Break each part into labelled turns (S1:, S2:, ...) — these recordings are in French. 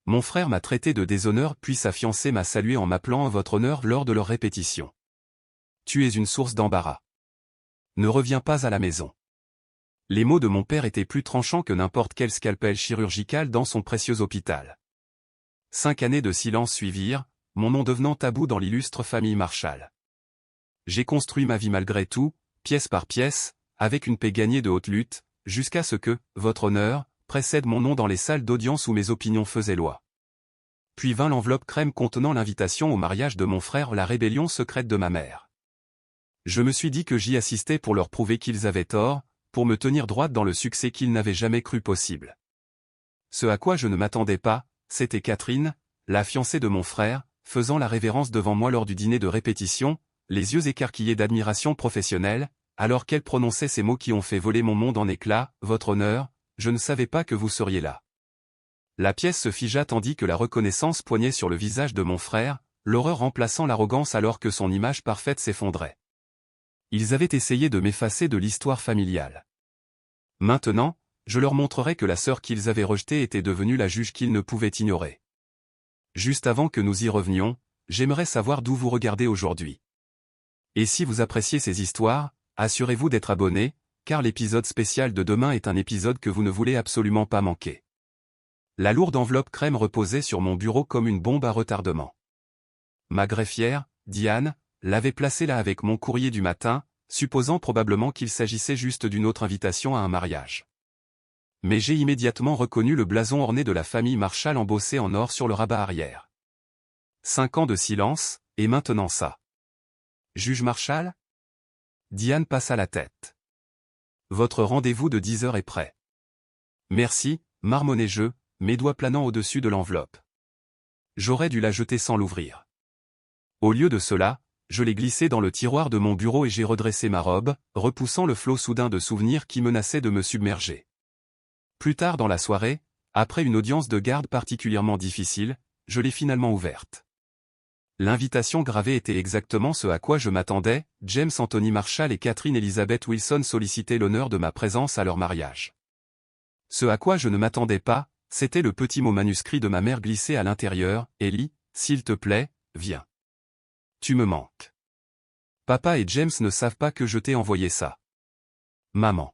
S1: Mon frère m'a traité de déshonneur puis sa fiancée m'a salué en m'appelant en votre honneur lors de leur répétition. Tu es une source d'embarras. Ne reviens pas à la maison. Les mots de mon père étaient plus tranchants que n'importe quel scalpel chirurgical dans son précieux hôpital. 5 années de silence suivirent, mon nom devenant tabou dans l'illustre famille Marshall. J'ai construit ma vie malgré tout, pièce par pièce, avec une paix gagnée de haute lutte, jusqu'à ce que, votre honneur, précède mon nom dans les salles d'audience où mes opinions faisaient loi. Puis vint l'enveloppe crème contenant l'invitation au mariage de mon frère, la rébellion secrète de ma mère. Je me suis dit que j'y assistais pour leur prouver qu'ils avaient tort, pour me tenir droite dans le succès qu'ils n'avaient jamais cru possible. Ce à quoi je ne m'attendais pas, c'était Catherine, la fiancée de mon frère, faisant la révérence devant moi lors du dîner de répétition, les yeux écarquillés d'admiration professionnelle, alors qu'elle prononçait ces mots qui ont fait voler mon monde en éclats, « Votre honneur, je ne savais pas que vous seriez là. » La pièce se figea tandis que la reconnaissance poignait sur le visage de mon frère, l'horreur remplaçant l'arrogance alors que son image parfaite s'effondrait. Ils avaient essayé de m'effacer de l'histoire familiale. Maintenant, je leur montrerai que la sœur qu'ils avaient rejetée était devenue la juge qu'ils ne pouvaient ignorer. Juste avant que nous y revenions, j'aimerais savoir d'où vous regardez aujourd'hui. Et si vous appréciez ces histoires, assurez-vous d'être abonné, car l'épisode spécial de demain est un épisode que vous ne voulez absolument pas manquer. La lourde enveloppe crème reposait sur mon bureau comme une bombe à retardement. Ma greffière, Diane, l'avait placée là avec mon courrier du matin, supposant probablement qu'il s'agissait juste d'une autre invitation à un mariage. Mais j'ai immédiatement reconnu le blason orné de la famille Marshall embossé en or sur le rabat arrière. 5 ans de silence, et maintenant ça. Juge Marshall? Diane passa la tête. Votre rendez-vous de 10 heures est prêt. Merci, marmonnai-je, mes doigts planant au-dessus de l'enveloppe. J'aurais dû la jeter sans l'ouvrir. Au lieu de cela, je l'ai glissée dans le tiroir de mon bureau et j'ai redressé ma robe, repoussant le flot soudain de souvenirs qui menaçait de me submerger. Plus tard dans la soirée, après une audience de garde particulièrement difficile, je l'ai finalement ouverte. L'invitation gravée était exactement ce à quoi je m'attendais, James Anthony Marshall et Catherine Elizabeth Wilson sollicitaient l'honneur de ma présence à leur mariage. Ce à quoi je ne m'attendais pas, c'était le petit mot manuscrit de ma mère glissé à l'intérieur, « Ellie, s'il te plaît, viens. Tu me manques. Papa et James ne savent pas que je t'ai envoyé ça. Maman. »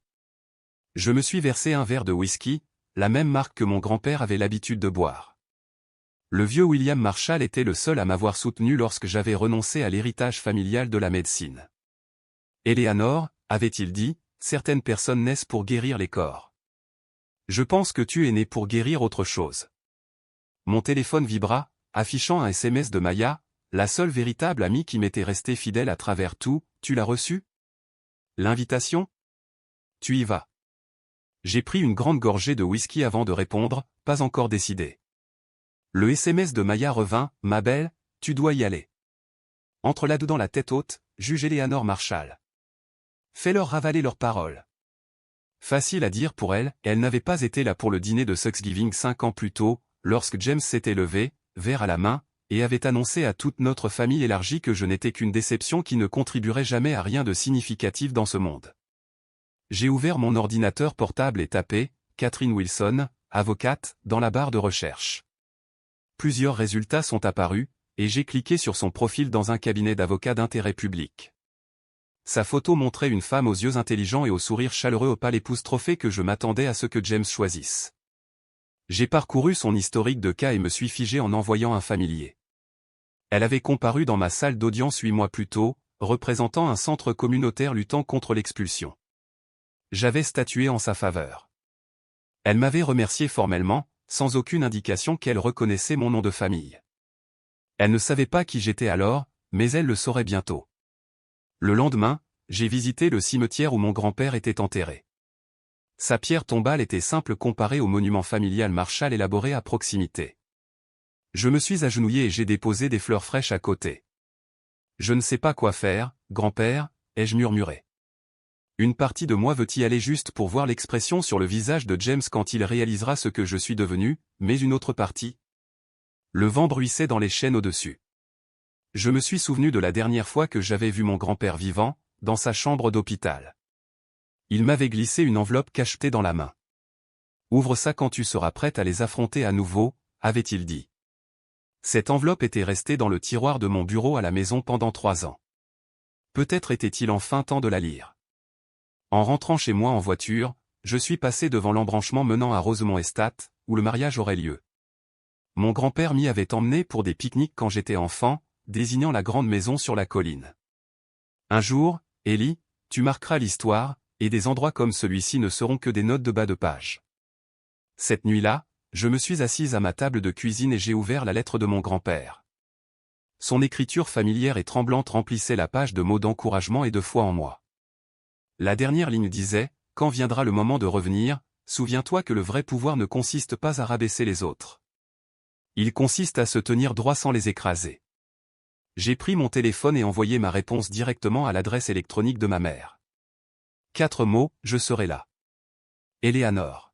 S1: Je me suis versé un verre de whisky, la même marque que mon grand-père avait l'habitude de boire. Le vieux William Marshall était le seul à m'avoir soutenu lorsque j'avais renoncé à l'héritage familial de la médecine. Eleanor, avait-il dit, certaines personnes naissent pour guérir les corps. Je pense que tu es né pour guérir autre chose. Mon téléphone vibra, affichant un SMS de Maya, la seule véritable amie qui m'était restée fidèle à travers tout. Tu l'as reçue? L'invitation? Tu y vas. J'ai pris une grande gorgée de whisky avant de répondre, pas encore décidé. Le SMS de Maya revint, ma belle, tu dois y aller. Entre là-dedans la tête haute, juge Eleanor Marshall. Fais-leur ravaler leurs paroles. Facile à dire pour elle, elle n'avait pas été là pour le dîner de Thanksgiving 5 ans plus tôt, lorsque James s'était levé, verre à la main, et avait annoncé à toute notre famille élargie que je n'étais qu'une déception qui ne contribuerait jamais à rien de significatif dans ce monde. J'ai ouvert mon ordinateur portable et tapé « Catherine Wilson, avocate » dans la barre de recherche. Plusieurs résultats sont apparus, et j'ai cliqué sur son profil dans un cabinet d'avocats d'intérêt public. Sa photo montrait une femme aux yeux intelligents et au sourire chaleureux au pâle épouse trophée que je m'attendais à ce que James choisisse. J'ai parcouru son historique de cas et me suis figé en envoyant un familier. Elle avait comparu dans ma salle d'audience 8 mois plus tôt, représentant un centre communautaire luttant contre l'expulsion. J'avais statué en sa faveur. Elle m'avait remercié formellement, sans aucune indication qu'elle reconnaissait mon nom de famille. Elle ne savait pas qui j'étais alors, mais elle le saurait bientôt. Le lendemain, j'ai visité le cimetière où mon grand-père était enterré. Sa pierre tombale était simple comparée au monument familial Marshall élaboré à proximité. Je me suis agenouillé et j'ai déposé des fleurs fraîches à côté. Je ne sais pas quoi faire, grand-père, ai-je murmuré. Une partie de moi veut y aller juste pour voir l'expression sur le visage de James quand il réalisera ce que je suis devenu, mais une autre partie. Le vent bruissait dans les chênes au-dessus. Je me suis souvenu de la dernière fois que j'avais vu mon grand-père vivant, dans sa chambre d'hôpital. Il m'avait glissé une enveloppe cachetée dans la main. Ouvre ça quand tu seras prête à les affronter à nouveau, avait-il dit. Cette enveloppe était restée dans le tiroir de mon bureau à la maison pendant 3 ans. Peut-être était-il enfin temps de la lire. En rentrant chez moi en voiture, je suis passé devant l'embranchement menant à Rosemont Estate, où le mariage aurait lieu. Mon grand-père m'y avait emmené pour des pique-niques quand j'étais enfant, désignant la grande maison sur la colline. Un jour, Ellie, tu marqueras l'histoire, et des endroits comme celui-ci ne seront que des notes de bas de page. Cette nuit-là, je me suis assise à ma table de cuisine et j'ai ouvert la lettre de mon grand-père. Son écriture familière et tremblante remplissait la page de mots d'encouragement et de foi en moi. La dernière ligne disait, « Quand viendra le moment de revenir, souviens-toi que le vrai pouvoir ne consiste pas à rabaisser les autres. Il consiste à se tenir droit sans les écraser. » J'ai pris mon téléphone et envoyé ma réponse directement à l'adresse électronique de ma mère. 4 mots, je serai là. Eleanor.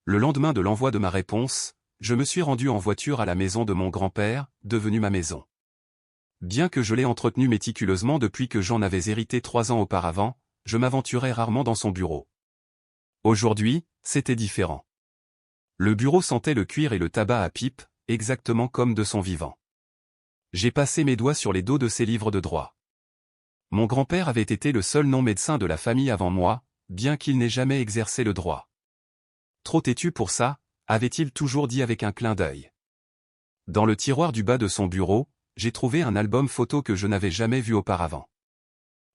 S1: Le lendemain de l'envoi de ma réponse, je me suis rendu en voiture à la maison de mon grand-père, devenue ma maison. Bien que je l'ai entretenue méticuleusement depuis que j'en avais hérité 3 ans auparavant, je m'aventurais rarement dans son bureau. Aujourd'hui, c'était différent. Le bureau sentait le cuir et le tabac à pipe, exactement comme de son vivant. J'ai passé mes doigts sur les dos de ses livres de droit. Mon grand-père avait été le seul non-médecin de la famille avant moi, bien qu'il n'ait jamais exercé le droit. Trop têtu pour ça, avait-il toujours dit avec un clin d'œil. Dans le tiroir du bas de son bureau, j'ai trouvé un album photo que je n'avais jamais vu auparavant.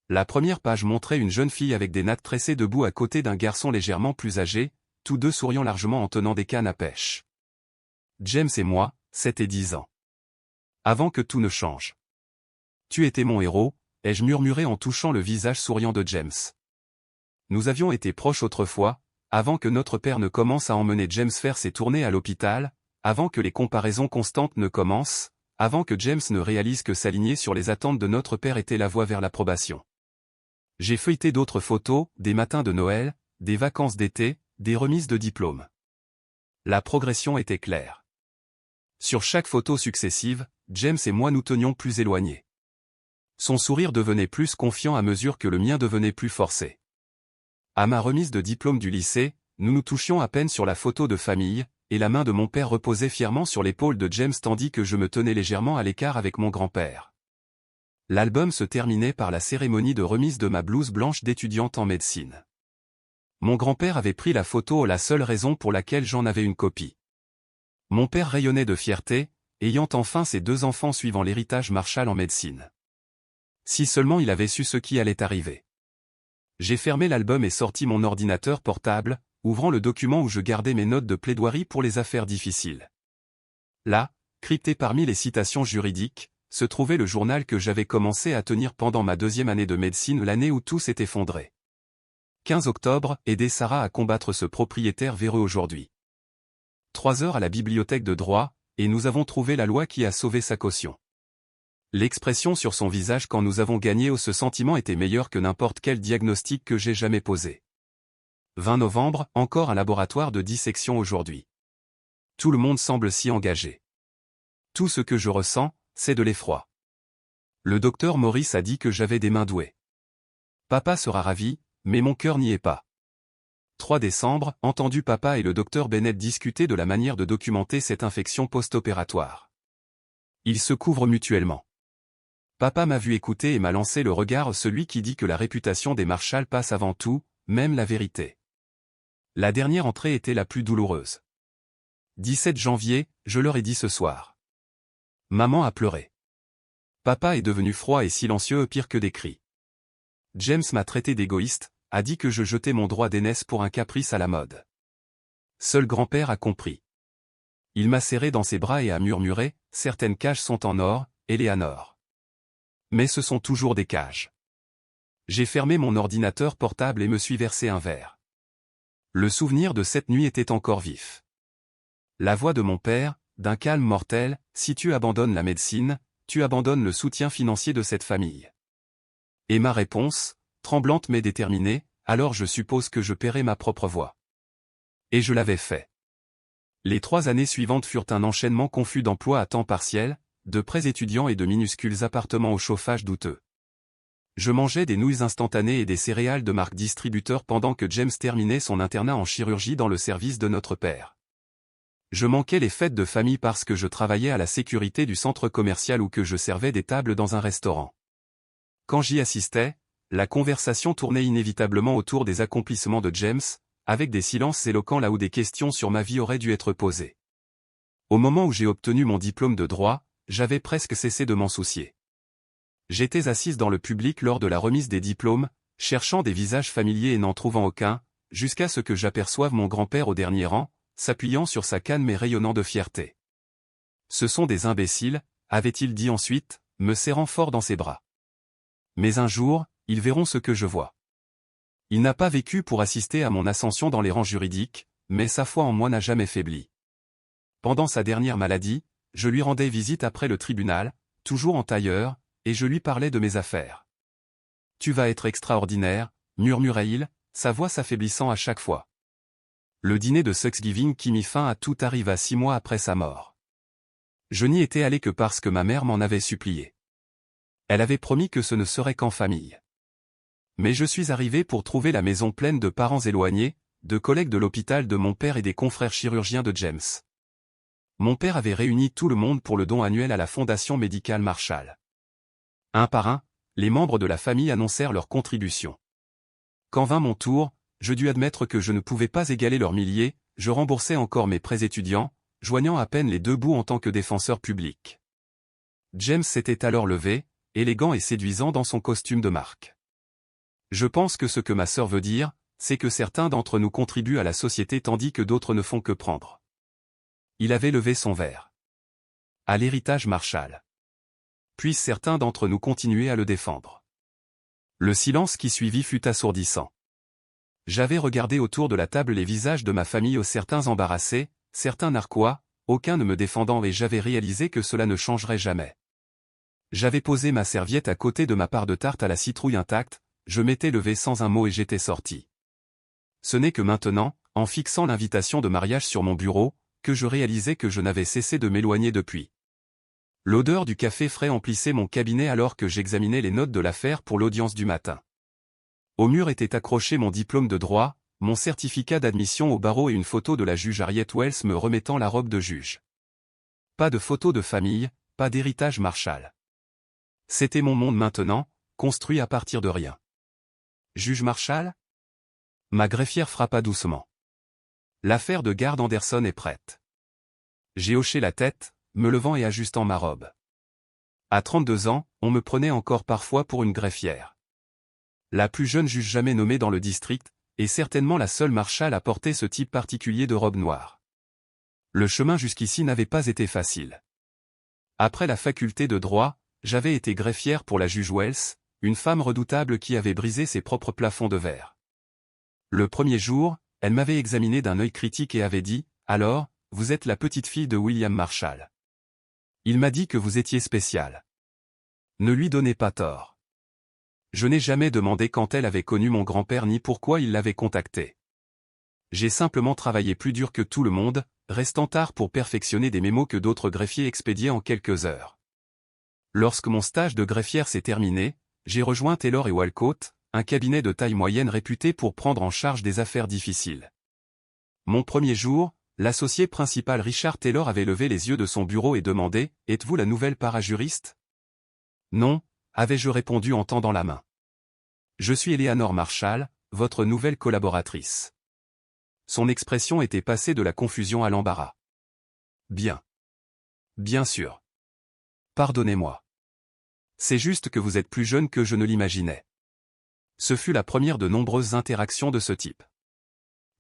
S1: La première page montrait une jeune fille avec des nattes tressées debout à côté d'un garçon légèrement plus âgé, tous deux souriant largement en tenant des cannes à pêche. James et moi, c'était 10 ans. Avant que tout ne change. Tu étais mon héros, ai-je murmuré en touchant le visage souriant de James. Nous avions été proches autrefois, avant que notre père ne commence à emmener James faire ses tournées à l'hôpital, avant que les comparaisons constantes ne commencent, avant que James ne réalise que s'aligner sur les attentes de notre père était la voie vers l'approbation. J'ai feuilleté d'autres photos, des matins de Noël, des vacances d'été, des remises de diplômes. La progression était claire. Sur chaque photo successive, James et moi nous tenions plus éloignés. Son sourire devenait plus confiant à mesure que le mien devenait plus forcé. À ma remise de diplôme du lycée, nous nous touchions à peine sur la photo de famille, et la main de mon père reposait fièrement sur l'épaule de James tandis que je me tenais légèrement à l'écart avec mon grand-père. L'album se terminait par la cérémonie de remise de ma blouse blanche d'étudiante en médecine. Mon grand-père avait pris la photo, la seule raison pour laquelle j'en avais une copie. Mon père rayonnait de fierté, ayant enfin ses 2 enfants suivant l'héritage Marshall en médecine. Si seulement il avait su ce qui allait arriver. J'ai fermé l'album et sorti mon ordinateur portable, ouvrant le document où je gardais mes notes de plaidoirie pour les affaires difficiles. Là, crypté parmi les citations juridiques, se trouvait le journal que j'avais commencé à tenir pendant ma 2e année de médecine, l'année où tout s'est effondré. 15 octobre, aider Sarah à combattre ce propriétaire véreux aujourd'hui. 3 heures à la bibliothèque de droit, et nous avons trouvé la loi qui a sauvé sa caution. L'expression sur son visage quand nous avons gagné ce sentiment était meilleur que n'importe quel diagnostic que j'ai jamais posé. 20 novembre, encore un laboratoire de dissection aujourd'hui. Tout le monde semble s'y engager. Tout ce que je ressens, c'est de l'effroi. Le docteur Maurice a dit que j'avais des mains douées. Papa sera ravi, mais mon cœur n'y est pas. 3 décembre, entendu papa et le docteur Bennett discuter de la manière de documenter cette infection post-opératoire. Ils se couvrent mutuellement. Papa m'a vu écouter et m'a lancé le regard, celui qui dit que la réputation des Marshall passe avant tout, même la vérité. La dernière entrée était la plus douloureuse. 17 janvier, je leur ai dit ce soir. Maman a pleuré. Papa est devenu froid et silencieux, pire que des cris. James m'a traité d'égoïste, a dit que je jetais mon droit d'aînesse pour un caprice à la mode. Seul grand-père a compris. Il m'a serré dans ses bras et a murmuré, « Certaines cages sont en or, Eleanor. Mais ce sont toujours des cages. » J'ai fermé mon ordinateur portable et me suis versé un verre. Le souvenir de cette nuit était encore vif. La voix de mon père, d'un calme mortel, « Si tu abandonnes la médecine, tu abandonnes le soutien financier de cette famille. » Et ma réponse, tremblante mais déterminée, « Alors je suppose que je paierai ma propre voie. » Et je l'avais fait. Les 3 années suivantes furent un enchaînement confus d'emplois à temps partiel, de prêts étudiants et de minuscules appartements au chauffage douteux. Je mangeais des nouilles instantanées et des céréales de marque distributeur pendant que James terminait son internat en chirurgie dans le service de notre père. Je manquais les fêtes de famille parce que je travaillais à la sécurité du centre commercial ou que je servais des tables dans un restaurant. Quand j'y assistais, la conversation tournait inévitablement autour des accomplissements de James, avec des silences éloquents là où des questions sur ma vie auraient dû être posées. Au moment où j'ai obtenu mon diplôme de droit, j'avais presque cessé de m'en soucier. J'étais assise dans le public lors de la remise des diplômes, cherchant des visages familiers et n'en trouvant aucun, jusqu'à ce que j'aperçoive mon grand-père au dernier rang, s'appuyant sur sa canne mais rayonnant de fierté. Ce sont des imbéciles, avait-il dit ensuite, me serrant fort dans ses bras. Mais un jour, ils verront ce que je vois. Il n'a pas vécu pour assister à mon ascension dans les rangs juridiques, mais sa foi en moi n'a jamais faibli. Pendant sa dernière maladie, je lui rendais visite après le tribunal, toujours en tailleur, et je lui parlais de mes affaires. « Tu vas être extraordinaire », murmurait-il, sa voix s'affaiblissant à chaque fois. Le dîner de Thanksgiving qui mit fin à tout arriva 6 mois après sa mort. Je n'y étais allé que parce que ma mère m'en avait supplié. Elle avait promis que ce ne serait qu'en famille. Mais je suis arrivé pour trouver la maison pleine de parents éloignés, de collègues de l'hôpital de mon père et des confrères chirurgiens de James. Mon père avait réuni tout le monde pour le don annuel à la Fondation médicale Marshall. Un par un, les membres de la famille annoncèrent leur contribution. Quand vint mon tour, je dus admettre que je ne pouvais pas égaler leurs milliers, je remboursais encore mes prêts étudiants, joignant à peine les 2 bouts en tant que défenseur public. James s'était alors levé, élégant et séduisant dans son costume de marque. Je pense que ce que ma sœur veut dire, c'est que certains d'entre nous contribuent à la société tandis que d'autres ne font que prendre. Il avait levé son verre. À l'héritage Marshall. Puissent certains d'entre nous continuer à le défendre. Le silence qui suivit fut assourdissant. J'avais regardé autour de la table les visages de ma famille, certains embarrassés, certains narquois, aucun ne me défendant et j'avais réalisé que cela ne changerait jamais. J'avais posé ma serviette à côté de ma part de tarte à la citrouille intacte, je m'étais levé sans un mot et j'étais sorti. Ce n'est que maintenant, en fixant l'invitation de mariage sur mon bureau, que je réalisais que je n'avais cessé de m'éloigner depuis. L'odeur du café frais emplissait mon cabinet alors que j'examinais les notes de l'affaire pour l'audience du matin. Au mur était accroché mon diplôme de droit, mon certificat d'admission au barreau et une photo de la juge Harriet Wells me remettant la robe de juge. Pas de photo de famille, pas d'héritage Marshall. C'était mon monde maintenant, construit à partir de rien. Juge Marshall ? Ma greffière frappa doucement. L'affaire de garde Anderson est prête. J'ai hoché la tête, me levant et ajustant ma robe. À 32 ans, on me prenait encore parfois pour une greffière. La plus jeune juge jamais nommée dans le district, et certainement la seule Marshall à porter ce type particulier de robe noire. Le chemin jusqu'ici n'avait pas été facile. Après la faculté de droit, j'avais été greffière pour la juge Wells, une femme redoutable qui avait brisé ses propres plafonds de verre. Le premier jour, elle m'avait examiné d'un œil critique et avait dit « Alors, vous êtes la petite fille de William Marshall. Il m'a dit que vous étiez spéciale. Ne lui donnez pas tort. » Je n'ai jamais demandé quand elle avait connu mon grand-père ni pourquoi il l'avait contacté. J'ai simplement travaillé plus dur que tout le monde, restant tard pour perfectionner des mémos que d'autres greffiers expédiaient en quelques heures. Lorsque mon stage de greffière s'est terminé, j'ai rejoint Taylor & Walcott, un cabinet de taille moyenne réputé pour prendre en charge des affaires difficiles. Mon premier jour, l'associé principal Richard Taylor avait levé les yeux de son bureau et demandé « Êtes-vous la nouvelle parajuriste » ? « Non », avais-je répondu en tendant la main. « Je suis Eleanor Marshall, votre nouvelle collaboratrice. » Son expression était passée de la confusion à l'embarras. « Bien. Bien sûr. Pardonnez-moi. C'est juste que vous êtes plus jeune que je ne l'imaginais. » Ce fut la première de nombreuses interactions de ce type.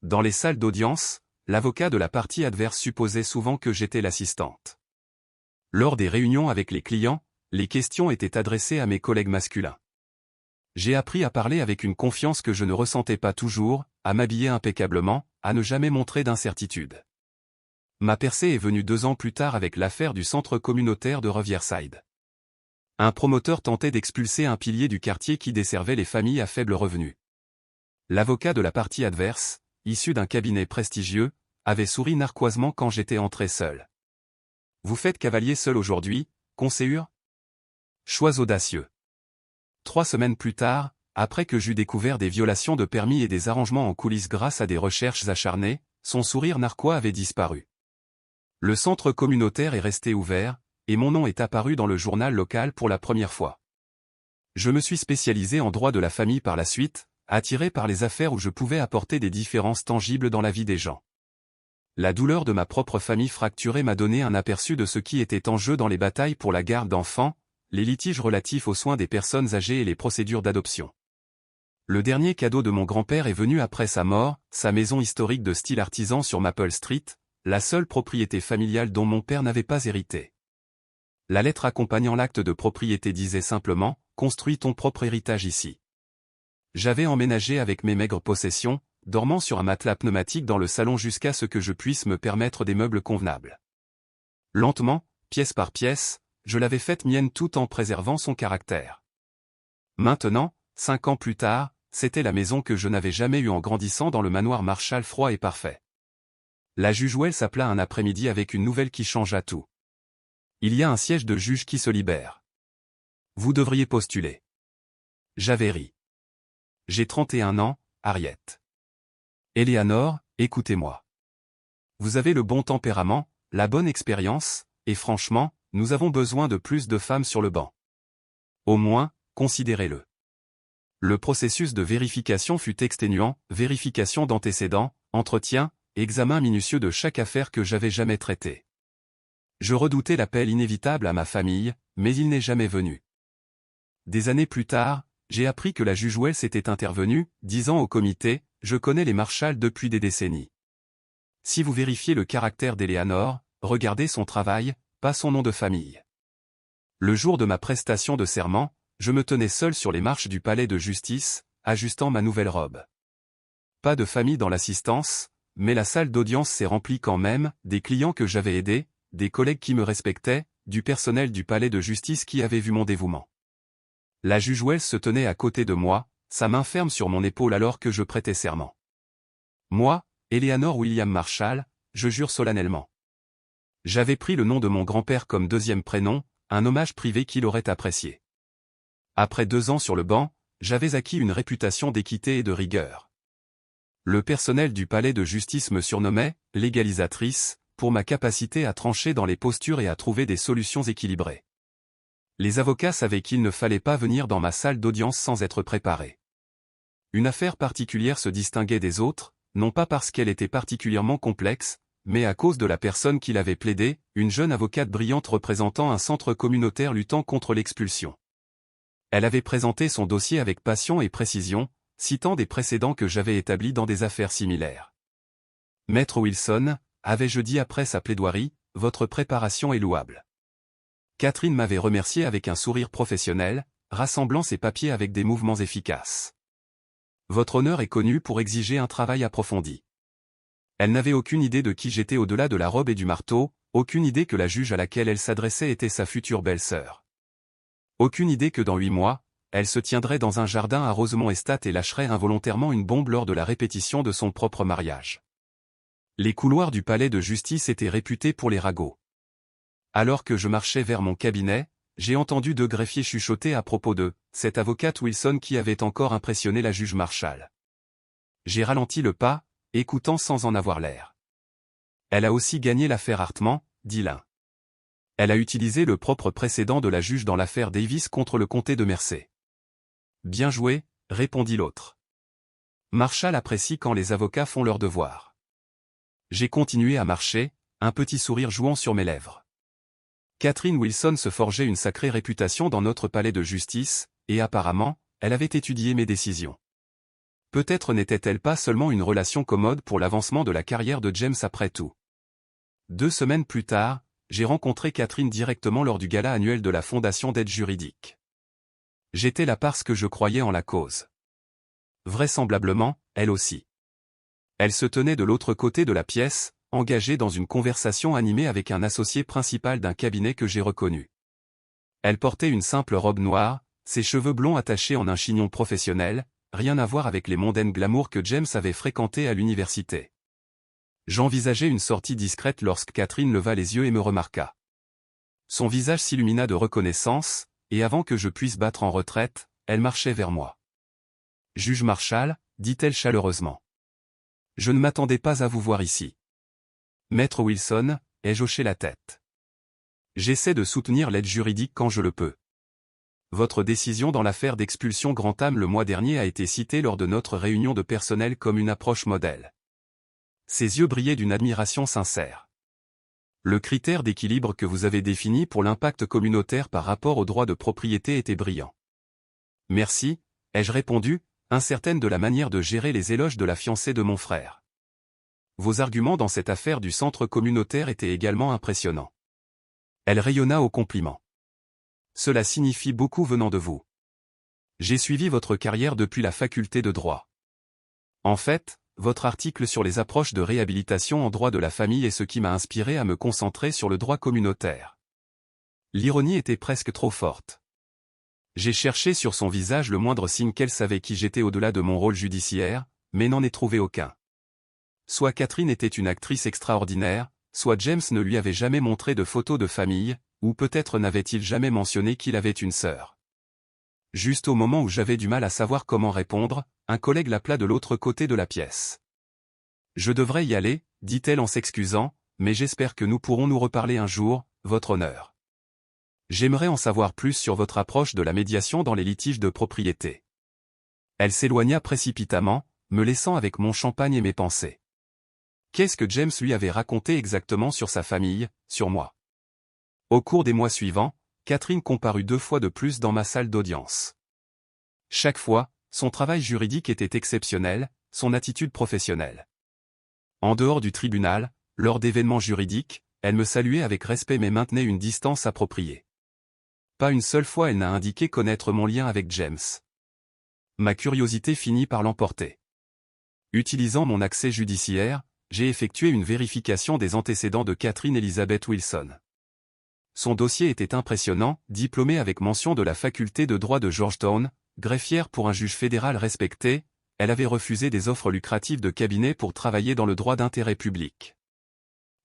S1: Dans les salles d'audience, l'avocat de la partie adverse supposait souvent que j'étais l'assistante. Lors des réunions avec les clients, les questions étaient adressées à mes collègues masculins. J'ai appris à parler avec une confiance que je ne ressentais pas toujours, à m'habiller impeccablement, à ne jamais montrer d'incertitude. Ma percée est venue 2 ans plus tard avec l'affaire du centre communautaire de Riverside. Un promoteur tentait d'expulser un pilier du quartier qui desservait les familles à faible revenu. L'avocat de la partie adverse, issu d'un cabinet prestigieux, avait souri narquoisement quand j'étais entré seul. « Vous faites cavalier seul aujourd'hui, conseillure ?» Choix audacieux. 3 semaines plus tard, après que j'eus découvert des violations de permis et des arrangements en coulisses grâce à des recherches acharnées, son sourire narquois avait disparu. Le centre communautaire est resté ouvert, et mon nom est apparu dans le journal local pour la première fois. Je me suis spécialisé en droit de la famille par la suite, attiré par les affaires où je pouvais apporter des différences tangibles dans la vie des gens. La douleur de ma propre famille fracturée m'a donné un aperçu de ce qui était en jeu dans les batailles pour la garde d'enfants, les litiges relatifs aux soins des personnes âgées et les procédures d'adoption. Le dernier cadeau de mon grand-père est venu après sa mort, sa maison historique de style artisan sur Maple Street, la seule propriété familiale dont mon père n'avait pas hérité. La lettre accompagnant l'acte de propriété disait simplement « Construis ton propre héritage ici ». J'avais emménagé avec mes maigres possessions, dormant sur un matelas pneumatique dans le salon jusqu'à ce que je puisse me permettre des meubles convenables. Lentement, pièce par pièce, je l'avais faite mienne tout en préservant son caractère. Maintenant, 5 ans plus tard, c'était la maison que je n'avais jamais eue en grandissant dans le manoir Marshall froid et parfait. La juge Wells s'appela un après-midi avec une nouvelle qui changea tout. Il y a un siège de juge qui se libère. Vous devriez postuler. J'avais ri. J'ai 31 ans, Harriet. Eleanor, écoutez-moi. Vous avez le bon tempérament, la bonne expérience, et franchement, nous avons besoin de plus de femmes sur le banc. Au moins, considérez-le. Le processus de vérification fut exténuant, vérification d'antécédents, entretien, examen minutieux de chaque affaire que j'avais jamais traitée. Je redoutais l'appel inévitable à ma famille, mais il n'est jamais venu. Des années plus tard, j'ai appris que la juge Wells était intervenue, disant au comité « Je connais les Marshall depuis des décennies. Si vous vérifiez le caractère d'Eleanor, regardez son travail, pas son nom de famille. » Le jour de ma prestation de serment, je me tenais seul sur les marches du palais de justice, ajustant ma nouvelle robe. Pas de famille dans l'assistance, mais la salle d'audience s'est remplie quand même, des clients que j'avais aidés, des collègues qui me respectaient, du personnel du palais de justice qui avait vu mon dévouement. La juge Wells se tenait à côté de moi, sa main ferme sur mon épaule alors que je prêtais serment. Moi, Eleanor William Marshall, je jure solennellement. J'avais pris le nom de mon grand-père comme deuxième prénom, un hommage privé qu'il aurait apprécié. Après 2 ans sur le banc, j'avais acquis une réputation d'équité et de rigueur. Le personnel du palais de justice me surnommait « l'égalisatrice » pour ma capacité à trancher dans les postures et à trouver des solutions équilibrées. Les avocats savaient qu'il ne fallait pas venir dans ma salle d'audience sans être préparé. Une affaire particulière se distinguait des autres, non pas parce qu'elle était particulièrement complexe, mais à cause de la personne qui l'avait plaidée, une jeune avocate brillante représentant un centre communautaire luttant contre l'expulsion. Elle avait présenté son dossier avec passion et précision, citant des précédents que j'avais établis dans des affaires similaires. Maître Wilson, avais-je dit après sa plaidoirie, votre préparation est louable. Catherine m'avait remercié avec un sourire professionnel, rassemblant ses papiers avec des mouvements efficaces. Votre honneur est connu pour exiger un travail approfondi. Elle n'avait aucune idée de qui j'étais au-delà de la robe et du marteau, aucune idée que la juge à laquelle elle s'adressait était sa future belle-sœur. Aucune idée que dans 8 mois, elle se tiendrait dans un jardin à Rosemont Estate et lâcherait involontairement une bombe lors de la répétition de son propre mariage. Les couloirs du palais de justice étaient réputés pour les ragots. Alors que je marchais vers mon cabinet, j'ai entendu 2 greffiers chuchoter à propos de cette avocate Wilson qui avait encore impressionné la juge Marshall. J'ai ralenti le pas, écoutant sans en avoir l'air. Elle a aussi gagné l'affaire Hartman, dit l'un. Elle a utilisé le propre précédent de la juge dans l'affaire Davis contre le comté de Mersey. Bien joué, répondit l'autre. Marshall apprécie quand les avocats font leur devoir. J'ai continué à marcher, un petit sourire jouant sur mes lèvres. Catherine Wilson se forgeait une sacrée réputation dans notre palais de justice, et apparemment, elle avait étudié mes décisions. Peut-être n'était-elle pas seulement une relation commode pour l'avancement de la carrière de James après tout. 2 semaines plus tard, j'ai rencontré Catherine directement lors du gala annuel de la Fondation d'aide juridique. J'étais là parce que je croyais en la cause. Vraisemblablement, elle aussi. Elle se tenait de l'autre côté de la pièce, engagée dans une conversation animée avec un associé principal d'un cabinet que j'ai reconnu. Elle portait une simple robe noire, ses cheveux blonds attachés en un chignon professionnel, rien à voir avec les mondaines glamour que James avait fréquentées à l'université. J'envisageais une sortie discrète lorsque Catherine leva les yeux et me remarqua. Son visage s'illumina de reconnaissance, et avant que je puisse battre en retraite, elle marchait vers moi. « Juge Marshall, dit-elle chaleureusement. Je ne m'attendais pas à vous voir ici. Maître Wilson, ai-je hoché la tête. J'essaie de soutenir l'aide juridique quand je le peux. Votre décision dans l'affaire d'expulsion Grantham le mois dernier a été citée lors de notre réunion de personnel comme une approche modèle. Ses yeux brillaient d'une admiration sincère. Le critère d'équilibre que vous avez défini pour l'impact communautaire par rapport au droit de propriété était brillant. Merci, ai-je répondu, incertaine de la manière de gérer les éloges de la fiancée de mon frère. Vos arguments dans cette affaire du centre communautaire étaient également impressionnants. Elle rayonna au compliment. Cela signifie beaucoup venant de vous. J'ai suivi votre carrière depuis la faculté de droit. En fait, votre article sur les approches de réhabilitation en droit de la famille est ce qui m'a inspiré à me concentrer sur le droit communautaire. L'ironie était presque trop forte. J'ai cherché sur son visage le moindre signe qu'elle savait qui j'étais au-delà de mon rôle judiciaire, mais n'en ai trouvé aucun. Soit Catherine était une actrice extraordinaire, soit James ne lui avait jamais montré de photos de famille, ou peut-être n'avait-il jamais mentionné qu'il avait une sœur. Juste au moment où j'avais du mal à savoir comment répondre, un collègue l'appela de l'autre côté de la pièce. « Je devrais y aller, dit-elle en s'excusant, mais j'espère que nous pourrons nous reparler un jour, votre honneur. J'aimerais en savoir plus sur votre approche de la médiation dans les litiges de propriété. » Elle s'éloigna précipitamment, me laissant avec mon champagne et mes pensées. Qu'est-ce que James lui avait raconté exactement sur sa famille, sur moi? Au cours des mois suivants, Catherine comparut 2 fois de plus dans ma salle d'audience. Chaque fois, son travail juridique était exceptionnel, son attitude professionnelle. En dehors du tribunal, lors d'événements juridiques, elle me saluait avec respect mais maintenait une distance appropriée. Pas une seule fois elle n'a indiqué connaître mon lien avec James. Ma curiosité finit par l'emporter. Utilisant mon accès judiciaire, j'ai effectué une vérification des antécédents de Catherine Elizabeth Wilson. Son dossier était impressionnant, diplômée avec mention de la faculté de droit de Georgetown, greffière pour un juge fédéral respecté, elle avait refusé des offres lucratives de cabinet pour travailler dans le droit d'intérêt public.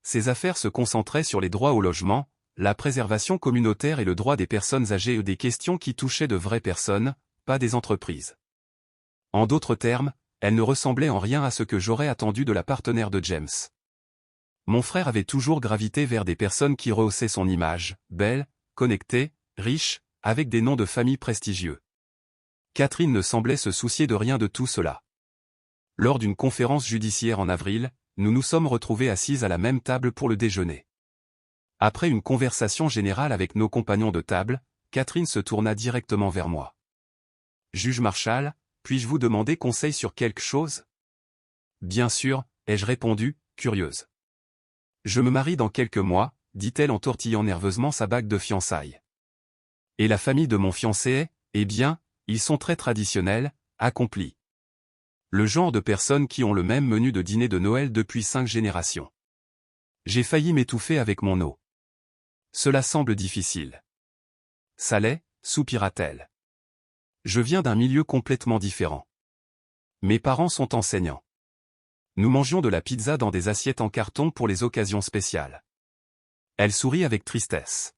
S1: Ses affaires se concentraient sur les droits au logement, la préservation communautaire et le droit des personnes âgées et des questions qui touchaient de vraies personnes, pas des entreprises. En d'autres termes, elle ne ressemblait en rien à ce que j'aurais attendu de la partenaire de James. Mon frère avait toujours gravité vers des personnes qui rehaussaient son image, belles, connectées, riches, avec des noms de famille prestigieux. Catherine ne semblait se soucier de rien de tout cela. Lors d'une conférence judiciaire en avril, nous nous sommes retrouvés assises à la même table pour le déjeuner. Après une conversation générale avec nos compagnons de table, Catherine se tourna directement vers moi. « Juge Marshall, puis-je vous demander conseil sur quelque chose ?» « Bien sûr, ai-je répondu, curieuse. »« Je me marie dans quelques mois, dit-elle en tortillant nerveusement sa bague de fiançailles. Et la famille de mon fiancé est, eh bien, ils sont très traditionnels, accomplis. Le genre de personnes qui ont le même menu de dîner de Noël depuis 5 générations. J'ai failli m'étouffer avec mon eau. Cela semble difficile. Ça l'est, soupira-t-elle. Je viens d'un milieu complètement différent. Mes parents sont enseignants. Nous mangions de la pizza dans des assiettes en carton pour les occasions spéciales. Elle sourit avec tristesse.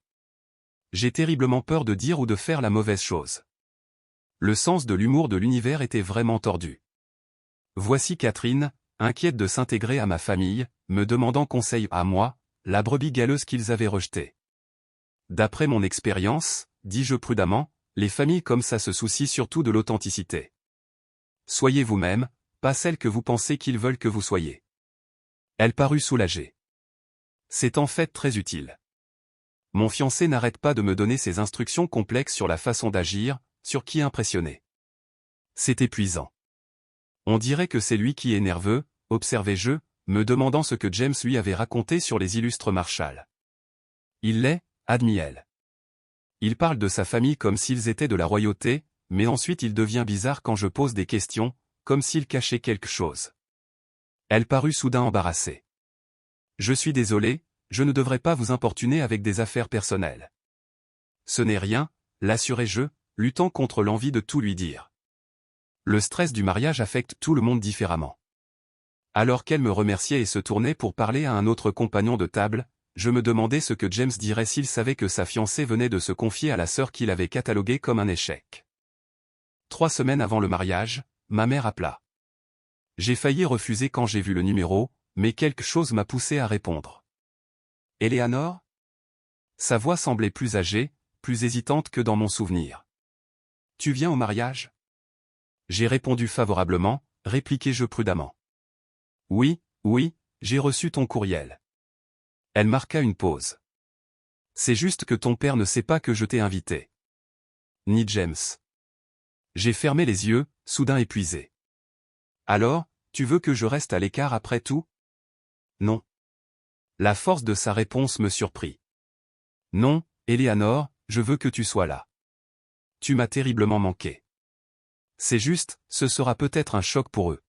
S1: J'ai terriblement peur de dire ou de faire la mauvaise chose. Le sens de l'humour de l'univers était vraiment tordu. Voici Catherine, inquiète de s'intégrer à ma famille, me demandant conseil à moi, la brebis galeuse qu'ils avaient rejetée. D'après mon expérience, dis-je prudemment, les familles comme ça se soucient surtout de l'authenticité. Soyez vous-même, pas celle que vous pensez qu'ils veulent que vous soyez. Elle parut soulagée. C'est en fait très utile. Mon fiancé n'arrête pas de me donner ses instructions complexes sur la façon d'agir, sur qui impressionner. C'est épuisant. On dirait que c'est lui qui est nerveux, observai-je, me demandant ce que James lui avait raconté sur les illustres Marshall. Il l'est, admit-elle. Il parle de sa famille comme s'ils étaient de la royauté, mais ensuite il devient bizarre quand je pose des questions, comme s'il cachait quelque chose. Elle parut soudain embarrassée. Je suis désolé, je ne devrais pas vous importuner avec des affaires personnelles. Ce n'est rien, l'assurai-je, luttant contre l'envie de tout lui dire. Le stress du mariage affecte tout le monde différemment. Alors qu'elle me remerciait et se tournait pour parler à un autre compagnon de table, je me demandais ce que James dirait s'il savait que sa fiancée venait de se confier à la sœur qu'il avait cataloguée comme un échec. 3 semaines avant le mariage, ma mère appela. J'ai failli refuser quand j'ai vu le numéro, mais quelque chose m'a poussé à répondre. Éléanore? Sa voix semblait plus âgée, plus hésitante que dans mon souvenir. Tu viens au mariage? J'ai répondu favorablement, répliquai-je prudemment. Oui, oui, j'ai reçu ton courriel. Elle marqua une pause. C'est juste que ton père ne sait pas que je t'ai invité. Ni James. J'ai fermé les yeux, soudain épuisé. Alors, tu veux que je reste à l'écart après tout? Non. La force de sa réponse me surprit. Non, Éléanore, je veux que tu sois là. Tu m'as terriblement manqué. C'est juste, ce sera peut-être un choc pour eux.